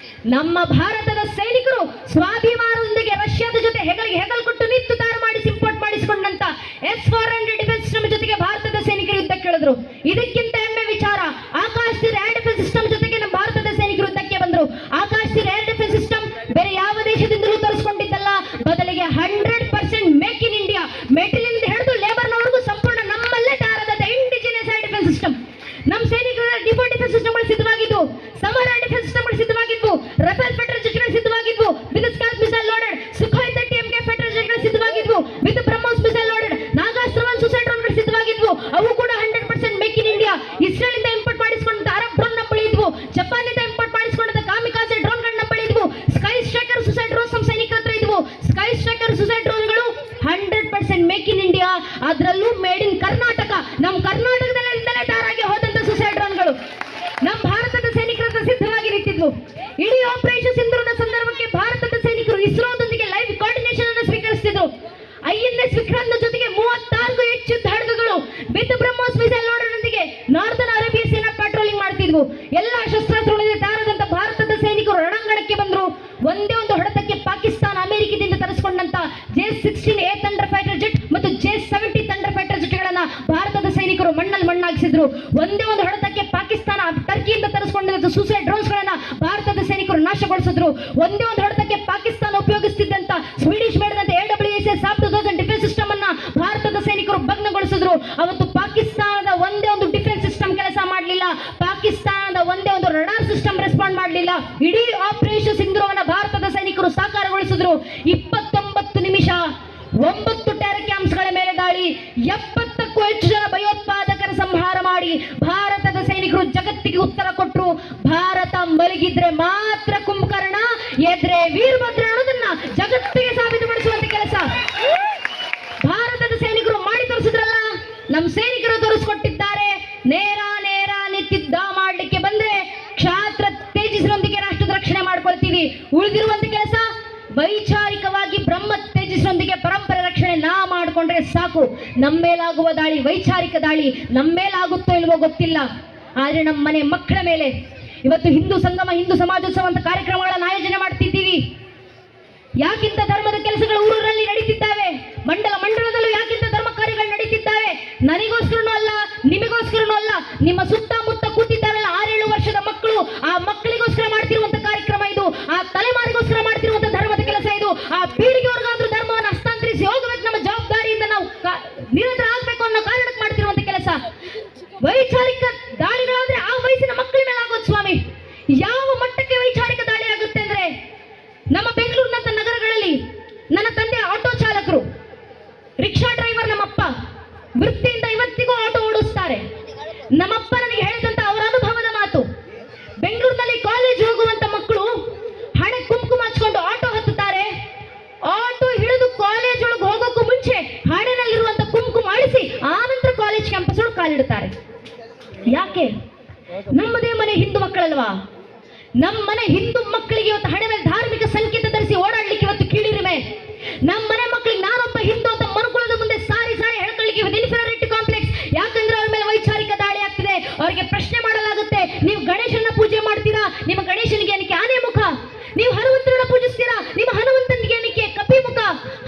ನಮ್ಮ ಭಾರತದ ಸೈನಿಕರು ಸ್ವಾಭಿಮಾನದೊಂದಿಗೆ ರಷ್ಯಾದ ಜೊತೆ ಹೆಗಲಿಗೆ ಹೆಗಲು ಕೊಟ್ಟು ನಿಂತು ತಯಾರು ಮಾಡಿಸಿ ಇಂಪೋರ್ಟ್ ಮಾಡಿಸಿಕೊಂಡಂತ S-400 ಡಿಫೆನ್ಸ್ ಸಿಸ್ಟಮ್ ಜೊತೆಗೆ ಭಾರತದ ಸೈನಿಕರು ಯುದ್ಧಕ್ಕೆ ಇಳಿದ್ರು. ಇದಕ್ಕಿಂತ ಹೆಮ್ಮೆ ವಿಚಾರ, ಆಕಾಶದ ಏರ್ ಡಿಫೆನ್ಸ್ ಸಿಸ್ಟಮ್ ಜೊತೆಗೆ ನಮ್ಮ ಭಾರತದ ಸೈನಿಕರು ಯುದ್ಧಕ್ಕೆ ಬಂದ್ರು. ಆಕಾಶದ ಏರ್ ಡಿಫೆನ್ಸ್ ಸಿಸ್ಟಮ್ ಬೇರೆ ಯಾವ ದೇಶದಿಂದಲೂ ತರಿಸ್ಕೊಂಡಿದ್ದಲ್ಲ, ಬದಲಿಗೆ 100% ಮೇಕ್ ಇನ್ ಇಂಡಿಯಾ, ಮೆಟೀರಿಯಲ್ ಹಿಡಿದು ಲೇಬರ್ನವರೆಗೂ ಸಂಪೂರ್ಣ ನಮ್ಮಲ್ಲೇ ತಯಾರಾದ ಇಂಡಿಜಿನಿಯಸ್ ಏರ್ ಡಿಫೆನ್ಸ್ ಸಿಸ್ಟಮ್. ನಮ್ಮ ಸೈನಿಕರ ಡಿಫೆನ್ಸ್ ಸಿಸ್ಟಮ್ಗಳು ಸಿದ್ಧವಾಗಿದ್ವು, ಸಮರ ಡಿಫೆನ್ಸ್ ಸಿಸ್ಟಮ್ಗಳು ಸಿದ್ಧವಾಗಿದ್ವು, ರಫೇಲ್ ಫೈಟರ್ ಜೆಟ್ಗಳು ಸಿದ್ಧವಾಗಿದ್ವು, with SCALP missile loaded Sukhoi 30 MK fighter ಜೆಟ್ಗಳು ಸಿದ್ಧವಾಗಿದ್ವು, with BrahMos missile loaded Nagastra 1 suicide ಡ್ರೋನ್ಗಳು ಸಿದ್ಧವಾಗಿದ್ವು. ಅವು ಕೂಡ 100% ಮೇಕ್ ಇನ್ ಇಂಡಿಯಾ. ಇಸ್ರೇಲ್ ಇಂದ ಇಂಪೋರ್ಟ್ ಮಾಡಿಸಿಕೊಂಡ ಅರಬ್ ಡ್ರೋನ್ ನಂಬಳಿ ಇದ್ವು, ಜಪಾನ್ ಇಂದ ಇಂಪೋರ್ಟ್ ಮಾಡಿಸಿಕೊಂಡ ಕಾಮಿಕಾಜೆ ಡ್ರೋನ್ಗಳು ನಂಬಳಿ ಇದ್ವು, ಸ್ಕೈ ಸ್ಟ್ರೈಕರ್ ಸುಸೈಡ್ ಡ್ರೋನ್ಸ್ ನಮ್ಮ ಸೈನಿಕರ ಹತ್ರ ಇದ್ವು. ಸ್ಕೈ ಸ್ಟ್ರೈಕರ್ ಸುಸೈಡ್ ಡ್ರೋನ್ಗಳು 100% ಮೇಕ್ ಇನ್ ಇಂಡಿಯಾ, ಅದರಲ್ಲೂ ಮೇಡ್ ಇನ್ ಕರ್ನಾಟಕ. ನಮ್ಮ ಕರ್ನಾಟಕದಲ್ಲಿಂದಲೇ ತಯಾರಾಗಿ ಹೋದಂತ ಸುಸೈಡ್ ಡ್ರೋನ್ಗಳು ನಮ್ಮ ಭಾರತದ ಸೈನಿಕರ ಹತ್ರ ಸಿದ್ಧವಾಗಿ ನಿಂತಿದ್ವು. ಇಡೀ ಆಪರೇಷನ್ ಸಿಂಧೂರದ ಸಂದರ್ಭಕ್ಕೆ ಭಾರತದ ಸೈನಿಕರು ಇಸ್ರೋದೊಂದಿಗೆ ಲೈವ್ ಕೋಆರ್ಡಿನೇಷನ್ ಅನ್ನು ಸ್ವೀಕರಿಸುತ್ತಿದ್ರು. INS ವಿಕ್ರಾಂತ್ ಜೊತೆಗೆ 36 ಹೆಚ್ಚು ಹಡಗುಗಳು ವಿತ್ ಬ್ರಹ್ಮೋಸ್ ಮಿಸೈಲ್ ಲೋಡರ್ನೊಂದಿಗೆ ನಾರ್ದನ್ ಅರೇಬಿಯಾ ಸೇನಾ ಪ್ಯಾಟ್ರೋಲಿಂಗ್ ಮಾಡ್ತಿದ್ವು. ಎಲ್ಲ ಶಸ್ತ್ರಾಸ್ತ್ರಗಳಿಂದ ತಯಾರಾದಂತ ಭಾರತದ ಸೈನಿಕರು ರಣಾಂಗಣಕ್ಕೆ ಬಂದ್ರು. ಒಂದೇ ಒಂದು ಹೊಡೆತಕ್ಕೆ ಪಾಕಿಸ್ತಾನ ಅಮೆರಿಕದಿಂದ ತರಿಸಿಕೊಂಡಂತ J-16A ಥಂಡರ್ ಫೈಟರ್ ಜೆಟ್ ಮತ್ತು J-70 ಥಂಡರ್ ಫೈಟರ್ ಜೆಟ್ಗಳನ್ನ ಭಾರತದ ಸೈನಿಕರು ಮಣ್ಣಲ್ಲಿ ಮಣ್ಣಾಗಿಸಿದ್ರು. ಒಂದೇ ಒಂದು ಹೊಡೆತಕ್ಕೆ ಪಾಕಿಸ್ತಾನ ಟರ್ಕಿಯಿಂದ ತರಿಸಿಕೊಂಡ ಸೂಸೈಡ್ ಡ್ರೋನ್ಸ್ಗಳನ್ನ ಭಾರತದ ಸೈನಿಕರು ಒಂದೇ ಒಂದು ಹೊಡೆತಕ್ಕೆ ಪಾಕಿಸ್ತಾನ ಉಪಯೋಗಿಸುತ್ತಿದ್ದಂತ ಸ್ವೀಡಿಷ್ ಮಾಡಿದಂತೆ AWSS ಸಾಫ್ಟ್ 2000 ಡಿಫೆನ್ಸ್ ಸಿಸ್ಟಮ್ ಅನ್ನ ಭಾರತದ ಸೈನಿಕರು ಭಗ್ನಗೊಳಿಸಿದ್ರು. ಅವತ್ತು ಪಾಕಿಸ್ತಾನದ ಒಂದೇ ಒಂದು ಡಿಫೆನ್ಸ್ ಸಿಸ್ಟಮ್ ಕೆಲಸ ಮಾಡಲಿಲ್ಲ, ಪಾಕಿಸ್ತಾನದ ಒಂದೇ ಒಂದು ರಡಾರ್ ಸಿಸ್ಟಮ್ ರೆಸ್ಪಾಂಡ್ ಮಾಡಲಿಲ್ಲ. ಇಡೀ ಆಪರೇಷನ್ ಸಿಂಧೂರವನ್ನ ಭಾರತದ ಸೈನಿಕರು ಸಾಕಾರಗೊಳಿಸಿದ್ರು. 29 ನಿಮಿಷ 9 ಟೆರರ್ ಕ್ಯಾಂಪ್ಸ್ಗಳ ಮೇಲೆ ದಾಳಿ, 70ಕ್ಕೂ ಹೆಚ್ಚು ಜನ ಭಯೋತ್ಪಾದಕರ ಸಂಹಾರ ಮಾಡಿ ಭಾರತದ ಸೈನಿಕರು ಜಗತ್ತಿಗೆ ಉತ್ತರ ಕೊಟ್ಟರು. ಭಾರತ ಮಲಗಿದ್ರೆ ಮಾತ್ರ ಕುಂಭಕರ್ಣ, ಎದ್ರೆ ವೀರಭದ್ರ ಅನ್ನೋದನ್ನ ಜಗತ್ತಿಗೆ ಸಾಬೀತುಪಡಿಸುವಂತ ಕೆಲಸ ಭಾರತದ ಸೈನಿಕರು ಮಾಡಿ ತೋರಿಸಿದ್ರಲ್ಲ. ನಮ್ಮ ಸೈನಿಕರು ತೋರಿಸ್ಕೊಟ್ಟಿದ್ದಾರೆ. ನೇರ ನಿಂತಿದ್ದ ಮಾಡ್ಲಿಕ್ಕೆ ಬಂದ್ರೆ ಕ್ಷಾತ್ರ ತೇಜಸ್ಸಿನೊಂದಿಗೆ ರಾಷ್ಟ್ರದ ರಕ್ಷಣೆ ಮಾಡ್ಕೊಳ್ತೀವಿ. ಉಳಿದಿರುವಂತ ಕೆಲಸ ವೈಚಾರಿಕವಾಗಿ ಬ್ರಹ್ಮ ತೇಜಸ್ಸಿನೊಂದಿಗೆ ಪರಂಪರೆ ರಕ್ಷಣೆ ನಾ ಮಾಡಿಕೊಂಡ್ರೆ ಸಾಕು. ನಮ್ಮೇಲಾಗುವ ದಾಳಿ ವೈಚಾರಿಕ ದಾಳಿ, ನಮ್ಮೇಲಾಗುತ್ತೋ ಇಲ್ವೋ ಗೊತ್ತಿಲ್ಲ, ಆದ್ರೆ ನಮ್ಮ ಮನೆ ಮಕ್ಕಳ ಮೇಲೆ ಇವತ್ತು ಹಿಂದೂ ಸಂಗಮ, ಹಿಂದೂ ಸಮಾಜೋತ್ಸವ ಅಂತ ಕಾರ್ಯಕ್ರಮಗಳನ್ನು ಆಯೋಜನೆ ಮಾಡ್ತಿದ್ದೀವಿ. ಯಾಕಿಂತ ಧರ್ಮದ ಕೆಲಸಗಳು ಊರಲ್ಲಿ ನಡೀತಿದ್ದಾವೆ, ಮಂಡಲದಲ್ಲೂ ಯಾಕಿಂತ ಧರ್ಮ ಕಾರ್ಯಗಳು ನಡೀತಿದ್ದಾವೆ. ನನಗೋಸ್ಕರನೂ ಅಲ್ಲ, ನಿಮಗೋಸ್ಕರನೂ ಅಲ್ಲ, ನಿಮ್ಮ ಸುತ್ತಮುತ್ತ ಕೂತಿದ್ದಾರಲ್ಲ 6-7 ವರ್ಷದ ಮಕ್ಕಳು, ಆ ಮಕ್ಕಳಿಗೋಸ್ಕರ ಮಾಡ್ತಿರುವಂತ ಕಾರ್ಯಕ್ರಮ ಇದು. ಆ ತಲೆಮಾರಿಗೋಸ್ಕರ ಮಾಡ್ತಿರುವಂತ ಧರ್ಮದ ಕೆಲಸ ಇದು. ಆ ಪೀಳಿಗೆವರೆಗಾದ್ರೂ ಧರ್ಮವನ್ನು ಹಸ್ತಾಂತರಿಸಿ ಹೋಗಬೇಕು. ನಮ್ಮ ಜವಾಬ್ದಾರಿಯಿಂದ ನಾವು ನಿರಂತರ ಆಗ್ಬೇಕು ಅನ್ನೋ ಕಾರಣಕ್ಕೆ ಮಾಡ್ತಿರುವಂತ ಕೆಲಸ. ವೈಚಾರಿಕ ದಾಳಿಗಳಾದ್ರೆ ಆ ವಯಸ್ಸಿನ ಮಕ್ಕಳ ಮೇಲೆ ಆಗೋದು ಸ್ವಾಮಿ. ಯಾವ ಮಟ್ಟಕ್ಕೆ ವೈಚಾರಿಕ ದಾಳಿ ಆಗುತ್ತೆ ಅಂದ್ರೆ, ನಮ್ಮ ಬೆಂಗಳೂರಿನಂತ ನಗರಗಳಲ್ಲಿ ನನ್ನ ತಂದೆ ಆಟೋ ಚಾಲಕರು, ರಿಕ್ಷಾ ಡ್ರೈವರ್, ನಮ್ಮಪ್ಪ ವೃತ್ತಿಯಿಂದ ಇವತ್ತಿಗೂ ಆಟೋ ಓಡಿಸ್ತಾರೆ. ನಮ್ಮಪ್ಪ ನನಗೆ ಹೇಳಿದಂತ ಅವರ ಅನುಭವದ ಮಾತು, ಬೆಂಗಳೂರಿನಲ್ಲಿ ಕಾಲೇಜ್ ಹೋಗುವಂತ ಮಕ್ಕಳು ಹಣೆ ಕುಂಕುಮ ಹಚ್ಕೊಂಡು ಆಟೋ ಹತ್ತುತ್ತಾರೆ. ಆಟೋ ಹಿಡಿದು ಕಾಲೇಜ್ ಒಳಗೆ ಹೋಗೋಕ್ಕೂ ಮುಂಚೆ ಹಣೆನಲ್ಲಿರುವಂತ ಕುಂಕುಮ ಅಳಿಸಿ ಆನಂತರ ಕಾಲೇಜ್ ಕ್ಯಾಂಪಸ್ ಒಳಗೆ ಕಾಲಿಡ್ತಾರೆ. ಯಾಕೆ? ನಮ್ಮದೇ ಮನೆ ಹಿಂದೂ ಮಕ್ಕಳಲ್ವಾ? ನಮ್ಮ ಮನೆ ಹಿಂದೂ ಮಕ್ಕಳಿಗೆ ಇವತ್ತು ಹಣೆ ಮೇಲೆ ಧಾರ್ಮಿಕ ಸಂಕೇತ ಧರಿಸಿ ಓಡಾಡ್ಲಿಕ್ಕೆ ಇವತ್ತು ಕೀಳಿರಿಮೆ. ನಮ್ಮ ಮನೆ ಮಕ್ಕಳಿಗೆ ನಾನೊಬ್ಬ ಹಿಂದೂ ಅಂತ ಮನುಕುಲದ ಮುಂದೆ ಸಾರಿ ಹೇಳ್ಕೊಳ್ಳಿಕ್ಕೆ ಇನ್ಫೀರಿಯಾರಿಟಿ ಕಾಂಪ್ಲೆಕ್ಸ್. ಯಾಕಂದ್ರೆ ಅವ್ರ ಮೇಲೆ ವೈಚಾರಿಕ ದಾಳಿ ಆಗ್ತಿದೆ. ಅವರಿಗೆ ಪ್ರಶ್ನೆ ಮಾಡಲಾಗುತ್ತೆ, ನೀವು ಗಣೇಶನ ಪೂಜೆ ಮಾಡ್ತೀರಾ, ನಿಮ್ಮ ಗಣೇಶನಿಗೆ ಏನಕ್ಕೆ ಆನೆ ಮುಖ? ನೀವು ಹನುಮಂತನ ಪೂಜಿಸ್ತೀರಾ, ನಿಮ್ಮ ಹನುಮಂತನಿಗೆ ಏನಕ್ಕೆ ಕಪಿ ಮುಖ?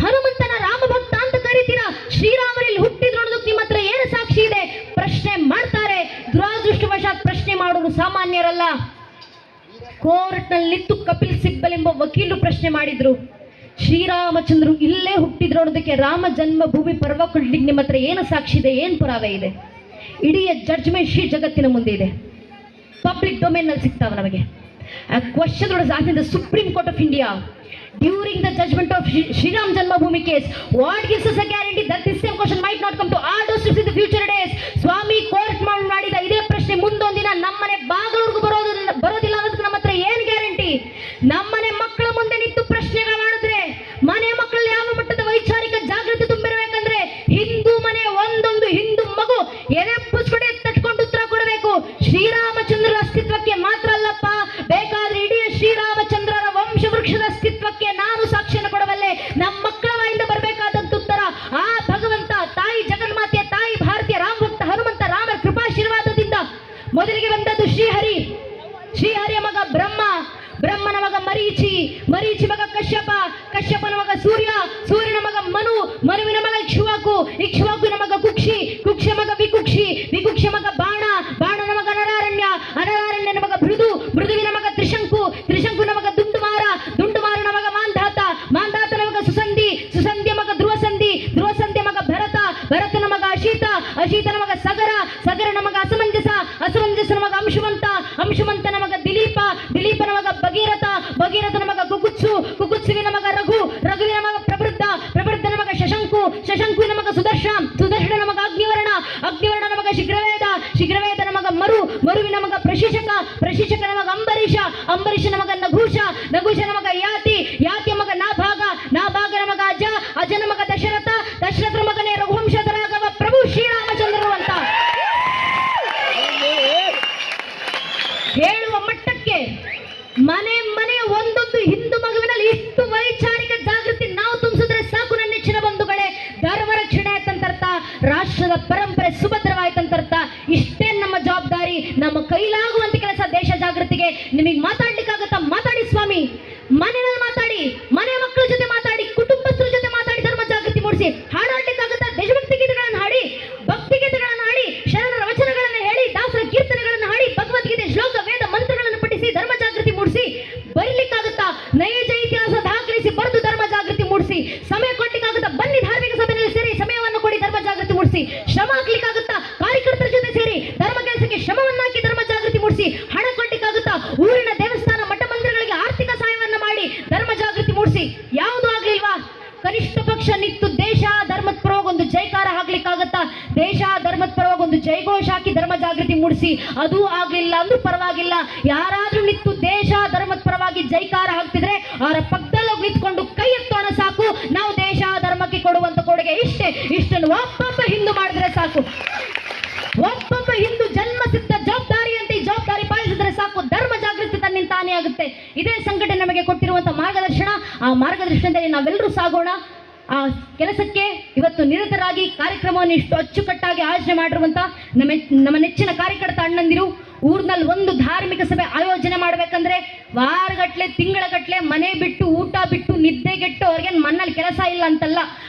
ಹನುಮಂತನ ರಾಮಭಕ್ತ ಅಂತ ಕರೀತೀರಾ, ಶ್ರೀರಾಮರಲ್ಲಿ ಹುಟ್ಟಿದ್ರು ಅನ್ನೋದಕ್ಕೆ ನಿಮ್ಮ ಹತ್ರ ಏನು ಸಾಕ್ಷಿ ಇದೆ? ಪ್ರಶ್ನೆ ಮಾಡ್ತಾರೆ. ದುರಾದೃಷ್ಟವಶಾತ್ ಪ್ರಶ್ನೆ ಮಾಡೋರು ಸಾಮಾನ್ಯರಲ್ಲ. ಕೋರ್ಟ್ನಲ್ಲಿ ನಿಂತು ಕಪಿಲ್ ಸಿಬ್ಬಲ್ ಎಂಬ ವಕೀಲರು ಪ್ರಶ್ನೆ ಮಾಡಿದ್ರು, ಶ್ರೀರಾಮಚಂದ್ರರು ಇಲ್ಲೇ ಹುಟ್ಟಿದ್ರು ಅನ್ನೋದಕ್ಕೆ ರಾಮ ಜನ್ಮ ಭೂಮಿ ಪರ್ವ ಕೊಡ್ಲಿಕ್ಕೆ ನಿಮ್ಮ ಹತ್ರ ಏನು ಸಾಕ್ಷಿ ಇದೆ, ಏನು ಪುರಾವೆ ಇದೆ? ಇಡೀ ಜಡ್ಜ್ಮೆಂಟ್ ಶೀಟ್ ಜಗತ್ತಿನ ಮುಂದೆ ಇದೆ, ಪಬ್ಲಿಕ್ ಡೊಮೇನ್ ನಲ್ಲಿ ಸಿಗ್ತಾವೆ ನಮಗೆ. A question was asked in the Supreme Court of India during the judgment of Sriram Janmabhoomi case. What gives us a guarantee that this same question might not come to our doorsteps in the future days? Swami court ಮಾಡಿದ ಇದೇ ಪ್ರಶ್ನೆ ಮುಂದೊಂದಿನ ನಮ್ಮನೆ ಬಾಗಿಲವರೆಗೂ ಬರೋದಿಲ್ಲ ಅನ್ನೋದಕ್ಕೆ ನಮ್ಮ ಹತ್ರ ಏನು guarantee? ನಮ್ಮನೆ ಮಕ್ಕಳ ಮುಂದೆ ನಿಂತು ಪ್ರಶ್ನೆಗಳು ಮಾಡಿದ್ರೆ ಮನೆ ಮಕ್ಕಳಲ್ಲಿ ಯಾವ ಮಟ್ಟದ ವೈಚಾರಿಕ ಜಾಗೃತಿ ತುಂಬಿರಬೇಕಂದ್ರೆ, ಹಿಂದೂ ಮನೆ ಒಂದೊಂದು ಹಿಂದೂ ಮಗು ಎದೆ ಪುಸ್ಕಡೆ ತಟ್ಕೊಂಡು ಉತ್ತರ ಕೊಡಬೇಕು. ಶ್ರೀರಾಮಚಂದ್ರರ ಅಸ್ತಿತ್ವಕ್ಕೆ ಮಾತ್ರ ಅಲ್ಲಪ್ಪ, ಬೇಕಾದ್ರೆ ಇಡೀ ಶ್ರೀರಾಮಚಂದ್ರರ ವಂಶವೃಕ್ಷದ ಅಸ್ತಿತ್ವಕ್ಕೆ ನಾನು ಸಾಕ್ಷಿಯನ್ನು ಕೊಡಬಲ್ಲೆ. ನಮ್ಮ ಮಕ್ಕಳ ಬಾಯಿಂದ ಬರಬೇಕಾದಂತ ಉತ್ತರ ಆ ಭಗವಂತ, ತಾಯಿ ಜಗನ್ಮಾತೆಯ ತಾಯಿ ಭಾರತೀಯ ರಾಮ ಭಕ್ತ ಹನುಮಂತ ರಾಮರ ಕೃಪಾಶೀರ್ವಾದದಿಂದ ಮೊದಲಿಗೆ ಬಂದದ್ದು ಶ್ರೀಹರಿ. ಶ್ರೀಹರಿಯ ಮಗ ಬ್ರಹ್ಮ, ಬ್ರಹ್ಮನ ಮಗ ಮರೀಚಿ, ಮರೀಚಿ ಮಗ ಕಶ್ಯಪ, ಕಶ್ಯಪನ ಮಗ ಸೂರ್ಯ, ಸೂರ್ಯನ ಮಗ ಮನು, ಮನುವಿನ ಮಗ ಇಕ್ಷ್ವಾಕು, ಇಕ್ಷ್ವಾಕುವಿನ ಮಗ ಕುಕ್ಷಿ, ಕುಕ್ಷ ಮಗ ವಿಕುಕ್ಷಿ, ವಿಕುಕ್ಷ ಮಗ ಬಾಣ, ಬಾಣನ ಮಗ ನರಾರಣ್ಯ, ಅನರಾರಣ್ಯನ ಮಗ ಭೃದು, ಭೃದುವಿನ ಮಗ ತ್ರಿಶಂಕು, ತ್ರಿಶಂಕುನ ಮಗ ದುಂಡುಮಾರ, ದುಂಡುಮಾರನ ಮಗ ಮಾಂಧಾತ, ಮಾಂಧಾತನ ಮಗ ಸುಸಂಧಿ, ಸುಸಂಧಿಯ ಮಗ ಧ್ರುವಸಂಧಿ, ಧ್ರುವಸಂಧಿಯ ಮಗ ಭರತ, ಭರತನ ಮಗ ಅಶೀತ, ಅಶೀತನ ಮಗ ಸಗರ, ಸಗರನ ಮಗ ಅಸಮಂಜಸ, ಅಸಮಂಜಸನ ಮಗ ಅಂಶುಮಂತ, ಅಂಶುಮಂತನ ಮಗ ದಿಲೀಪ, ದಿಲೀಪನ ಮಗ ಭಗೀರಥ, ಭಗೀರಥನ ಮಗ ಕುಕುತ್ಸು, ಕುಕುತ್ಸುವಿನ ಮಗ ರಘು, ರಘುವಿನ ಮಗ ಪ್ರವೃದ್ಧ, ಪ್ರವೃದ್ಧನ ಮಗ ಶಶಂಕು, ಶಶಂಕುವಿನ ಮಗ ಸುದರ್ಶನ್, ಸುದರ್ಶನ ಮಗ ಅಗ್ನಿವರ್ಣ, ಅಗ್ನಿವರ್ಣನ ಮಗ ಶೀಘ್ರವೇದ, ಶೀಘ್ರವೇದನ ಮಗ ಮರು, ಮರುವಿನ ಮಗ ಪ್ರಶಿಷಕ, ಪ್ರಶಿಷಕನ ಮಗ ಅಂಬರೀಷ, ಅಂಬರೀಷನ ಮಗ ನಘೂಷ, ನಘೂಷನ ಮಗ ಯಾತಿ, ಯಾತಿಯ ಮಗ ನಾಭಾಗ, ನಾಭಾಗನ ಮಗ ಅಜ, ಅಜನ ಮಗ ದಶರಥ, ದಶರಥನ ಮಗನೇ ರಘುವಂಶಧರಾಗವ ಪ್ರಭು ಶ್ರೀರಾಮಚಂದ್ರರು ಅಂತ ಹೇಳುವ ಮಟ್ಟಕ್ಕೆ ಮನೆ ಮನೆ ಒಂದೊಂದು ಹಿಂದೂ ಮಗುವಿನಲ್ಲಿ ಇಷ್ಟು ವೈಚಾರಿಕ ಜಾಗೃತಿ ನಾವು ತುಂಬಿಸಿದ್ರೆ ಸಾಕು ನನ್ನ ನೆಚ್ಚಿನ ಬಂಧುಗಳೇ. ಧರ್ಮ ರಕ್ಷಣೆ ಆಯ್ತಂತರ್ಥ, ರಾಷ್ಟ್ರದ ಪರಂಪರೆ ಸುಭದ್ರವಾಯ್ತಂತರ್ಥ. ಇಷ್ಟೇ ನಮ್ಮ ಜವಾಬ್ದಾರಿ. ನಮ್ಮ ಕೈಲಾಗುವಂತ ಕೆಲಸ ದೇಶ ಜಾಗೃತಿಗೆ. ನಿಮಗೆ ಮಾತಾಡ್ಲಿಕ್ಕಾಗತ್ತಾ? ಮಾತಾಡಿ ಸ್ವಾಮಿ. ಮನೆಯಲ್ಲಿ ಮಾತಾಡಿ, ಮನೆ ಮಕ್ಕಳ ಜೊತೆ ಮಾತಾಡಿ, ಕುಟುಂಬಸ್ಥರ ಜೊತೆ ಮಾತಾಡಿ, ಧರ್ಮ ಜಾಗೃತಿ ಮೂಡಿಸಿ. ಹಾಡಾಡ್ಲಿಕ್ಕಾಗತ್ತಾ? ದೇಶಭಕ್ತಿ ಗೀತೆಗಳನ್ನು ಹಾಡಿ, ಭಕ್ತಿ ಗೀತೆಗಳನ್ನು ಹಾಡಿ, ಶರಣರ ವಚನಗಳನ್ನು ಹೇಳಿ, ದಾಸರ ಕೀರ್ತನೆಗಳನ್ನು ಹಾಡಿ, ಭಗವದ್ಗೀತೆ ಶ್ಲೋಕ ವೇದ ಮಂತ್ರಗಳನ್ನು ಪಠಿಸಿ ಧರ್ಮ ಜಾಗೃತಿ ಮೂಡಿಸಿ. ಬರೀಲಿಕ್ಕಾಗತ್ತಾ? ಮಾಡಿಸಿ. ಅದೂ ಆಗ್ಲಿಲ್ಲ ಅಂದ್ರೂ ಪರವಾಗಿಲ್ಲ, ಯಾರಾದ್ರೂ ನಿಂತು ದೇಶ ಧರ್ಮದ ಪರವಾಗಿ ಜೈಕಾರ ಹಾಕ್ತಿದ್ರೆ ಅವರ ಪಕ್ಕದಲ್ಲಿ ಹೋಗಿ ನಿಂತ್ಕೊಂಡು ಕೈ ಎತ್ತೋಣ ಸಾಕು. ನಾವು ದೇಶ ಧರ್ಮಕ್ಕೆ ಕೊಡುವಂತ ಕೊಡುಗೆ ಇಷ್ಟೇ. ಇಷ್ಟನ್ನು ಒಬ್ಬೊಬ್ಬ ಹಿಂದೂ ಮಾಡಿದ್ರೆ ಸಾಕು. ಒಬ್ಬೊಬ್ಬ ಹಿಂದೂ ಜನ್ಮ ಸಿದ್ಧ ಜವಾಬ್ದಾರಿ ಅಂತ ಈ ಜವಾಬ್ದಾರಿ ಪಾಲಿಸಿದ್ರೆ ಸಾಕು. ಧರ್ಮ ಜಾಗೃತಿ ತನ್ನಿಂದ ತಾನೇ ಆಗುತ್ತೆ. ಇದೇ ಸಂಘಟನೆ ನಮಗೆ ಕೊಟ್ಟಿರುವಂತಹ ಮಾರ್ಗದರ್ಶನ. ಆ ಮಾರ್ಗದರ್ಶನದಲ್ಲಿ ನಾವೆಲ್ಲರೂ ಸಾಗೋಣ. ಆ ಕೆಲಸಕ್ಕೆ ಇವತ್ತು ನಿರತರಾಗಿ ಕಾರ್ಯಕ್ರಮವನ್ನು ಇಷ್ಟು ಅಚ್ಚುಕಟ್ಟಾಗಿ ಆಯೋಜನೆ ಮಾಡಿರುವಂತ ನಮ್ಮ ನೆಚ್ಚಿನ ಕಾರ್ಯಕರ್ತ ಅಣ್ಣಂದಿರು, ಊರಿನಲ್ಲಿ ಒಂದು ಧಾರ್ಮಿಕ ಸಭೆ ಆಯೋಜನೆ ಮಾಡ್ಬೇಕಂದ್ರೆ ವಾರಗಟ್ಲೆ ತಿಂಗಳಗಟ್ಲೆ ಮನೆ ಬಿಟ್ಟು ಊಟ ಬಿಟ್ಟು ನಿದ್ದೆಗೆಟ್ಟು ಅವ್ರಿಗೆ ಮನೇಲಿ ಕೆಲಸ ಇಲ್ಲ ಅಂತಲ್ಲ.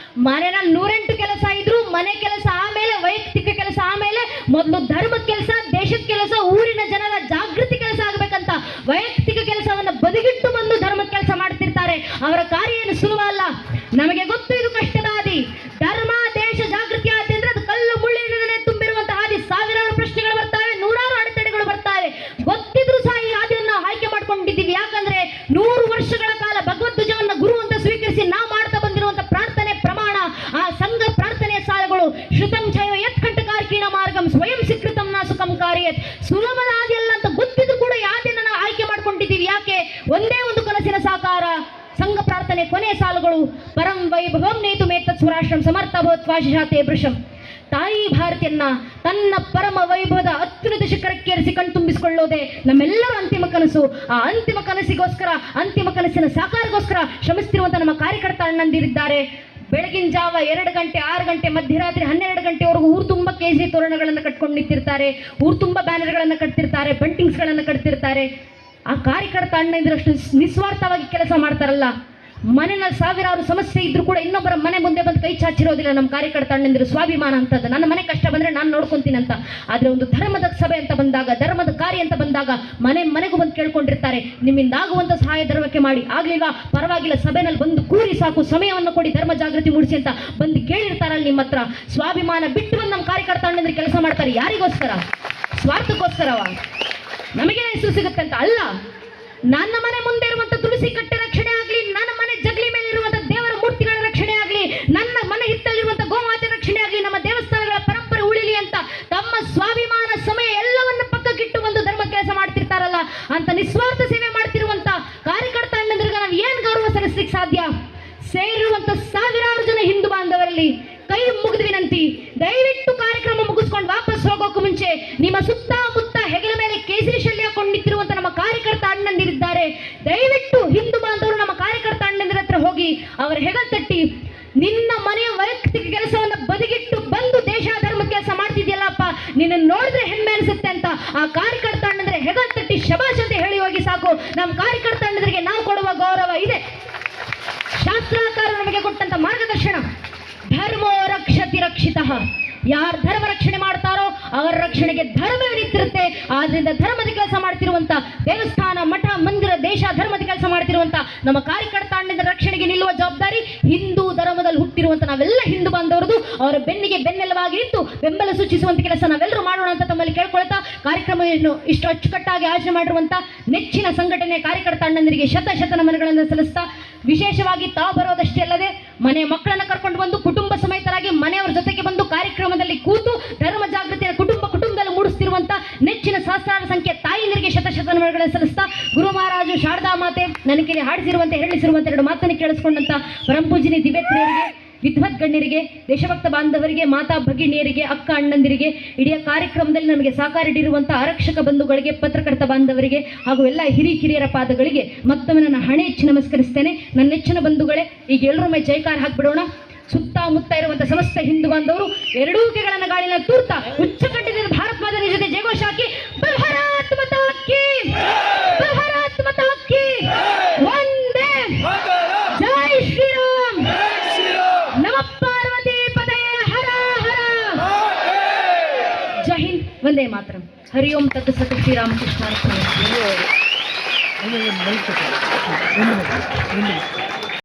ಮನೆಯಲ್ಲಿ 108 ಕೆಲಸ ಇದ್ರು ಮನೆ ಕೆಲಸ ಆಮೇಲೆ, ವೈಯಕ್ತಿಕ ಕೆಲಸ ಆಮೇಲೆ, ಮೊದಲು ಧರ್ಮದ ಕೆಲಸ, ದೇಶದ ಕೆಲಸ, ಊರಿನ ಜನರ ಜಾಗೃತಿ ಕೆಲಸ ಆಗ್ಬೇಕಂತ ವೈಯಕ್ತಿಕ ಕೆಲಸವನ್ನು ಬದಿಗಿಟ್ಟು ಬಂದು ಧರ್ಮದ ಕೆಲಸ ಮಾಡ್ತಿರ್ತಾರೆ. ಅವರ ಕಾರ್ಯ ಏನು ಸುಲಭ ಅಲ್ಲ. ನಮಗೆ ಗೊತ್ತು ಇದು ಕಷ್ಟದ ಹಾದಿ. ಧರ್ಮ ದೇಶ ಜಾಗೃತಿ ಆದಿ ಅಂದ್ರೆ ಅದು ಕಲ್ಲು ಮುಳ್ಳಿನ ತುಂಬಿರುವಂತಹ ಹಾದಿ. ಸಾವಿರಾರು ಪ್ರಶ್ನೆಗಳು ಬರ್ತಾವೆ, ನೂರಾರು ಅಡೆತಡೆಗಳು ಬರ್ತಾವೆ. ಗೊತ್ತಿದ್ರು ಸಹ ಈ ಹಾದಿಯನ್ನು ಆಯ್ಕೆ ಮಾಡ್ಕೊಂಡಿದ್ದೀವಿ. ಯಾಕಂದ್ರೆ 100 ವರ್ಷಗಳ ಕಾಲ ಭಗವದ್ಧ್ವಜವನ್ನ ಗುರು ಅಂತ ಸ್ವೀಕರಿಸಿ ನಾವು ಮಾಡ್ತಾ ಬಂದಿರುವಂತಹ ಪ್ರಾರ್ಥನೆ ಪ್ರಮಾಣ, ಆ ಸಂಘ ಪ್ರಾರ್ಥನೆಯ ಸಾಲುಗಳು ಶ್ರುತಂ ಚೈವ ಯತ್ಕಂಠಕಾರ್ಕೀಣ ಮಾರ್ಗಂ ಸ್ವಯಂ ಸಿಕೃತಂ ನ ಸುಖಂ ಕಾರ್ಯೇತ್. ಸುಲಭದ ಹಾದಿ ಅಲ್ಲ ಅಂತ ಗೊತ್ತಿದ್ರು ಕೂಡ ಈ ಹಾದಿಯನ್ನು ನಾವು ಆಯ್ಕೆ ಮಾಡ್ಕೊಂಡಿದ್ದೀವಿ. ಯಾಕೆ? ಒಂದೇ ಒಂದು ಕನಸಿನ ಸಾಕಾರ. ಸಂಘ ಪ್ರಾರ್ಥನೆ ಕೊನೆಯ ಸಾಲುಗಳು ಪರಂ ವೈಭವಂ ನೇತು ಮೇತತ್ ಸ್ವರಾಷ್ಟ್ರಂ ಸಮರ್ಥ ಭವತ್ವಾಶಾತೆ ವೃಷಂ. ತಾಯಿ ಭಾರತಿಯನ್ನ ತನ್ನ ಪರಮ ವೈಭವದ ಅತ್ಯುನ್ನತ ಶಿಖರಕ್ಕೇರಿಸಿ ಕಣ್ತುಂಬಿಸಿಕೊಳ್ಳೋದೇ ನಮ್ಮೆಲ್ಲರ ಅಂತಿಮ ಕನಸು. ಆ ಅಂತಿಮ ಕನಸಿಗೋಸ್ಕರ, ಅಂತಿಮ ಕನಸಿನ ಸಾಕಾರಗೋಸ್ಕರ ಶ್ರಮಿಸ್ತಿರುವಂತಹ ನಮ್ಮ ಕಾರ್ಯಕರ್ತ ಅಣ್ಣಂದಿರಿದ್ದಾರೆ. ಬೆಳಗಿನ ಜಾವ 2 ಗಂಟೆ, 6 ಗಂಟೆ, ಮಧ್ಯರಾತ್ರಿ 12 ಗಂಟೆವರೆಗೂ ಊರು ತುಂಬ ಕೇಸರಿ ತೋರಣಗಳನ್ನು ಕಟ್ಕೊಂಡು ನಿಂತಿರ್ತಾರೆ. ಊರು ತುಂಬ ಬ್ಯಾನರ್ಗಳನ್ನು ಕಟ್ತಿರ್ತಾರೆ, ಬಂಟಿಂಗ್ಸ್ಗಳನ್ನು ಕಟ್ತಿರ್ತಾರೆ. ಆ ಕಾರ್ಯಕರ್ತ ಅಣ್ಣಂದಿರಷ್ಟು ನಿಸ್ವಾರ್ಥವಾಗಿ ಕೆಲಸ ಮಾಡ್ತಾರಲ್ಲ. ಮನೆಯಲ್ಲಿ ಸಾವಿರಾರು ಸಮಸ್ಯೆ ಇದ್ರೂ ಕೂಡ ಇನ್ನೊಬ್ಬರ ಮನೆ ಮುಂದೆ ಬಂದು ಕೈ ಚಾಚಿರೋದಿಲ್ಲ ನಮ್ಮ ಕಾರ್ಯಕರ್ತ ಅಣ್ಣಂದಿರು. ಸ್ವಾಭಿಮಾನ ಅಂತದ್ದು. ನನ್ನ ಮನೆ ಕಷ್ಟ ಬಂದ್ರೆ ನಾನು ನೋಡ್ಕೊಂತೀನಿ ಅಂತ. ಆದ್ರೆ ಒಂದು ಧರ್ಮದ ಸಭೆ ಅಂತ ಬಂದಾಗ, ಧರ್ಮದ ಕಾರ್ಯ ಅಂತ ಬಂದಾಗ ಮನೆಗೂ ಬಂದು ಕೇಳ್ಕೊಂಡಿರ್ತಾರೆ, ನಿಮ್ಮಿಂದ ಆಗುವಂತ ಸಹಾಯ ಧರ್ಮಕ್ಕೆ ಮಾಡಿ. ಆಗ್ಲಿಲ್ವಾ ಪರವಾಗಿಲ್ಲ, ಸಭೆನಲ್ಲಿ ಬಂದು ಕೂರಿ ಸಾಕು, ಸಮಯವನ್ನು ಕೊಡಿ, ಧರ್ಮ ಜಾಗೃತಿ ಮೂಡಿಸಿ ಅಂತ ಬಂದು ಕೇಳಿರ್ತಾರಲ್ಲ ನಿಮ್ಮ ಹತ್ರ. ಸ್ವಾಭಿಮಾನ ಬಿಟ್ಟು ಬಂದು ನಮ್ಮ ಕಾರ್ಯಕರ್ತ ಅಣ್ಣಂದಿರು ಕೆಲಸ ಮಾಡ್ತಾರೆ. ಯಾರಿಗೋಸ್ಕರ? ಸ್ವಾರ್ಥಕ್ಕೋಸ್ಕರವ? ನಮಗೆ ಹೆಸರು ಸಿಗುತ್ತೆ ಅಂತ ಅಲ್ಲ. ನನ್ನ ಮನೆ ಮುಂದೆ ಇರುವಂತ ತುಳಸಿ ಕಟ್ಟೆ ರಕ್ಷಣೆ ಆಗ್ಲಿ, ನನ್ನ ಮನೆ ಜಗಲಿ ಮೇಲೆ ಇರುವಂತ ದೇವರ ಮೂರ್ತಿಗಳ ರಕ್ಷಣೆ ಆಗ್ಲಿ, ನನ್ನ ಮನೆ ಹಿತ್ತಲಿರುವಂತ ಗೋಮಾತೆ ರಕ್ಷಣೆ ಆಗ್ಲಿ, ನಮ್ಮ ದೇವಸ್ಥಾನಗಳ ಪರಂಪರೆ ಉಳಿಲಿ ಅಂತ ತಮ್ಮ ಸ್ವಾಭಿಮಾನ ಸಮಯ ಎಲ್ಲವನ್ನ ಪಕ್ಕಕ್ಕಿಟ್ಟು ಒಂದು ಧರ್ಮ ಕೆಲಸ ಮಾಡ್ತಿರ್ತಾರಲ್ಲ, ಅಂತ ನಿಸ್ವಾರ್ಥ ಸೇವೆ ಮಾಡ್ತಿರುವಂತ ಕಾರ್ಯಕರ್ತ ಅಣ್ಣಂದ್ರಿಗೆ ನಾವು ಏನ್ ಗೌರವ ಸಲ್ಲಿಸ್ಲಿಕ್ಕೆ ಸಾಧ್ಯ? ಸೇರಿರುವಂತ ಸಾವಿರಾರು ಜನ ಹಿಂದೂ ಬಾಂಧವರಲ್ಲಿ ಕೈ ಮುಗಿದು ವಿನಂತಿ, ದಯವಿಟ್ಟು ಕಾರ್ಯಕ್ರಮ ಮುಗಿಸ್ಕೊಂಡು ವಾಪಸ್ ಹೋಗೋಕೆ ಮುಂಚೆ ನಿಮ್ಮ ಸುತ್ತಮುತ್ತ ಹೆಗಲ ಮೇಲೆ ಕೇಸರಿ ಶಲ್ಯ ಹಾಕೊಂಡು ನಿಂತಿರುವಂತ ನಮ್ಮ ಕಾರ್ಯಕರ್ತ ಅಣ್ಣಂದಿರಿದ್ದಾರೆ. ದಯವಿಟ್ಟು ಹಿಂದೂ ಬಾಂಧವರು ನಮ್ಮ ಕಾರ್ಯಕರ್ತ ಅಣ್ಣಂದಿರ ಹತ್ರ ಹೋಗಿ ಅವರ ಹೆಗಲ್ ತಟ್ಟಿ, ನಿನ್ನ ಮನೆಯ ವೈಯಕ್ತಿಕ ಕೆಲಸವನ್ನ ಬದಿಗಿಟ್ಟು ಬಂದು ದೇಶ ಧರ್ಮದ ಕೆಲಸ ಮಾಡ್ತಿದ್ಯಲ್ಲಪ್ಪ, ನಿನ್ನ ನೋಡಿದ್ರೆ ಹೆಮ್ಮೆ ಅನಿಸುತ್ತೆ ಅಂತ ಆ ಕಾರ್ಯಕರ್ತ ಅಣ್ಣಂದ್ರೆ ಹೆಗಲ್ ತಟ್ಟಿ ಶಬಾಷ್ ಅಂತ ಹೇಳಿ ಹೋಗಿ ಸಾಕು. ನಮ್ಮ ಕಾರ್ಯಕರ್ತ ಅಣ್ಣಂದರಿಗೆ ನಾವು ಕೊಡುವ ಗೌರವ ಇದೆ. ಶಾಸ್ತ್ರಾಕಾರ ನಮಗೆ ಕೊಟ್ಟಂತ ಮಾರ್ಗದರ್ಶನ, ಧರ್ಮೋ ರಕ್ಷತಿ ರಕ್ಷಿತಃ. ಯಾರು ಧರ್ಮ ರಕ್ಷಣೆ ಮಾಡ್ತಾರೋ ಅವರ ರಕ್ಷಣೆಗೆ ಧರ್ಮವೇ ನಿಂತಿರುತ್ತೆ. ಆದ್ರಿಂದ ಧರ್ಮದ ಕೆಲಸ ಮಾಡ್ತಿರುವಂತ ದೇವಸ್ಥಾನ, ಮಠ, ಮಂದಿರ, ದೇಶ ಧರ್ಮದ ಕೆಲಸ ಮಾಡ್ತಿರುವಂತ ನಮ್ಮ ಕಾರ್ಯಕರ್ತ ಅಣ್ಣಂದಿರ ರಕ್ಷಣೆಗೆ ನಿಲ್ಲುವ ಜವಾಬ್ದಾರಿ ಹಿಂದೂ ಧರ್ಮದಲ್ಲಿ ಹುಟ್ಟಿರುವಂತ ನಾವೆಲ್ಲ ಹಿಂದೂ ಬಾಂಧವರದು. ಅವರ ಬೆನ್ನಿಗೆ ಬೆನ್ನೆಲುವಾಗಿ ನಿಂತು ಬೆಂಬಲ ಸೂಚಿಸುವಂತ ಕೆಲಸ ನಾವೆಲ್ಲರೂ ಮಾಡೋಣ ಅಂತ ತಮ್ಮಲ್ಲಿ ಕೇಳ್ಕೊಳ್ತಾ, ಕಾರ್ಯಕ್ರಮವನ್ನು ಇಷ್ಟು ಅಚ್ಚುಕಟ್ಟಾಗಿ ಆಯೋಜನೆ ಮಾಡಿರುವಂತ ನೆಚ್ಚಿನ ಸಂಘಟನೆ ಕಾರ್ಯಕರ್ತ ಅಣ್ಣಂದಿರಿಗೆ ಶತ ನಮನಗಳನ್ನು ಸಲ್ಲಿಸ್ತಾ, ವಿಶೇಷವಾಗಿ ತಾವು ಬರೋದಷ್ಟೇ ಅಲ್ಲದೆ ಮನೆ ಮಕ್ಕಳನ್ನ ಕರ್ಕೊಂಡು ಬಂದು ಕುಟುಂಬ ಸಮೇತರಾಗಿ ಮನೆಯವರ ಜೊತೆಗೆ ಬಂದು ಕಾರ್ಯಕ್ರಮದಲ್ಲಿ ಕೂತು ಧರ್ಮ ಜಾಗೃತಿಯನ್ನು ಕುಟುಂಬದಲ್ಲಿ ಮೂಡಿಸ್ತಿರುವಂತ ನೆಚ್ಚಿನ ಸಹಸ್ರಾರು ಸಂಖ್ಯೆ ತಾಯಿಯರಿಗೆ ಶತ ನಮನಗಳನ್ನು ಸಲ್ಲಿಸ್ತಾ, ಗುರು ಮಹಾರಾಜು ಶಾರದಾ ಮಾತೆ ನನಗೆ ಹಾಡಿಸಿರುವಂತೆ ಹೇಳಿಸಿರುವಂತ 2 ಮಾತನ್ನು ಕೇಳಿಸ್ಕೊಂಡಂತ ಪರಂಪೂಜಿನಿ ದಿವ್ಯತ್ರಿಯರಿಗೆ, ವಿದ್ವತ್ ಗಣ್ಯರಿಗೆ, ದೇಶಭಕ್ತ ಬಾಂಧವರಿಗೆ, ಮಾತಾ ಭಗಿನಿಯರಿಗೆ, ಅಕ್ಕ ಅಣ್ಣಂದಿರಿಗೆ, ಇಡೀ ಕಾರ್ಯಕ್ರಮದಲ್ಲಿ ನಮಗೆ ಸಹಕಾರ ನೀಡಿರುವಂಥ ಆರಕ್ಷಕ ಬಂಧುಗಳಿಗೆ, ಪತ್ರಕರ್ತ ಬಾಂಧವರಿಗೆ ಹಾಗೂ ಎಲ್ಲ ಹಿರಿಯರ ಪಾದಗಳಿಗೆ ಮತ್ತೊಮ್ಮೆ ನನ್ನ ಹಣೆ ಹೆಚ್ಚು ನಮಸ್ಕರಿಸ್ತೇನೆ. ನನ್ನ ನೆಚ್ಚಿನ ಬಂಧುಗಳೇ, ಈಗ ಎಲ್ಲರೂ ಮೇ ಜೈಕಾರ ಹಾಕ್ಬಿಡೋಣ. ಸುತ್ತಮುತ್ತ ಇರುವಂತ ಸಮಸ್ತ ಹಿಂದೂ ಬಾಂಧವರು ಎರಡೂ ಕೆಗಳನ್ನು ಗಾಳಿನ ತೂರ್ತಾ ಉಚ್ಚಕಟ್ಟಿನ ಭಾರತ್ ಮಾತಾ ಜೊತೆ ಜಯಘೋಷ ಹಾಕಿ ಭಾರತ್ ಮಾತಾ ಕೀ, ಭಾರತ್ ಮಾತಾ ಕೀ, ವಂದೇ ಜೈ ಶ್ರೀರಾಮ್, ನಮ ಪಾರ್ವತಿ ಪತಯೇ ಹರ ಹರ. ಜೈ ಹಿಂದ್, ವಂದೇ ಮಾತರಂ. ಹರಿ ಓಂ ತತ್ ಸತ್. ಶ್ರೀರಾಮಕೃಷ್ಣ.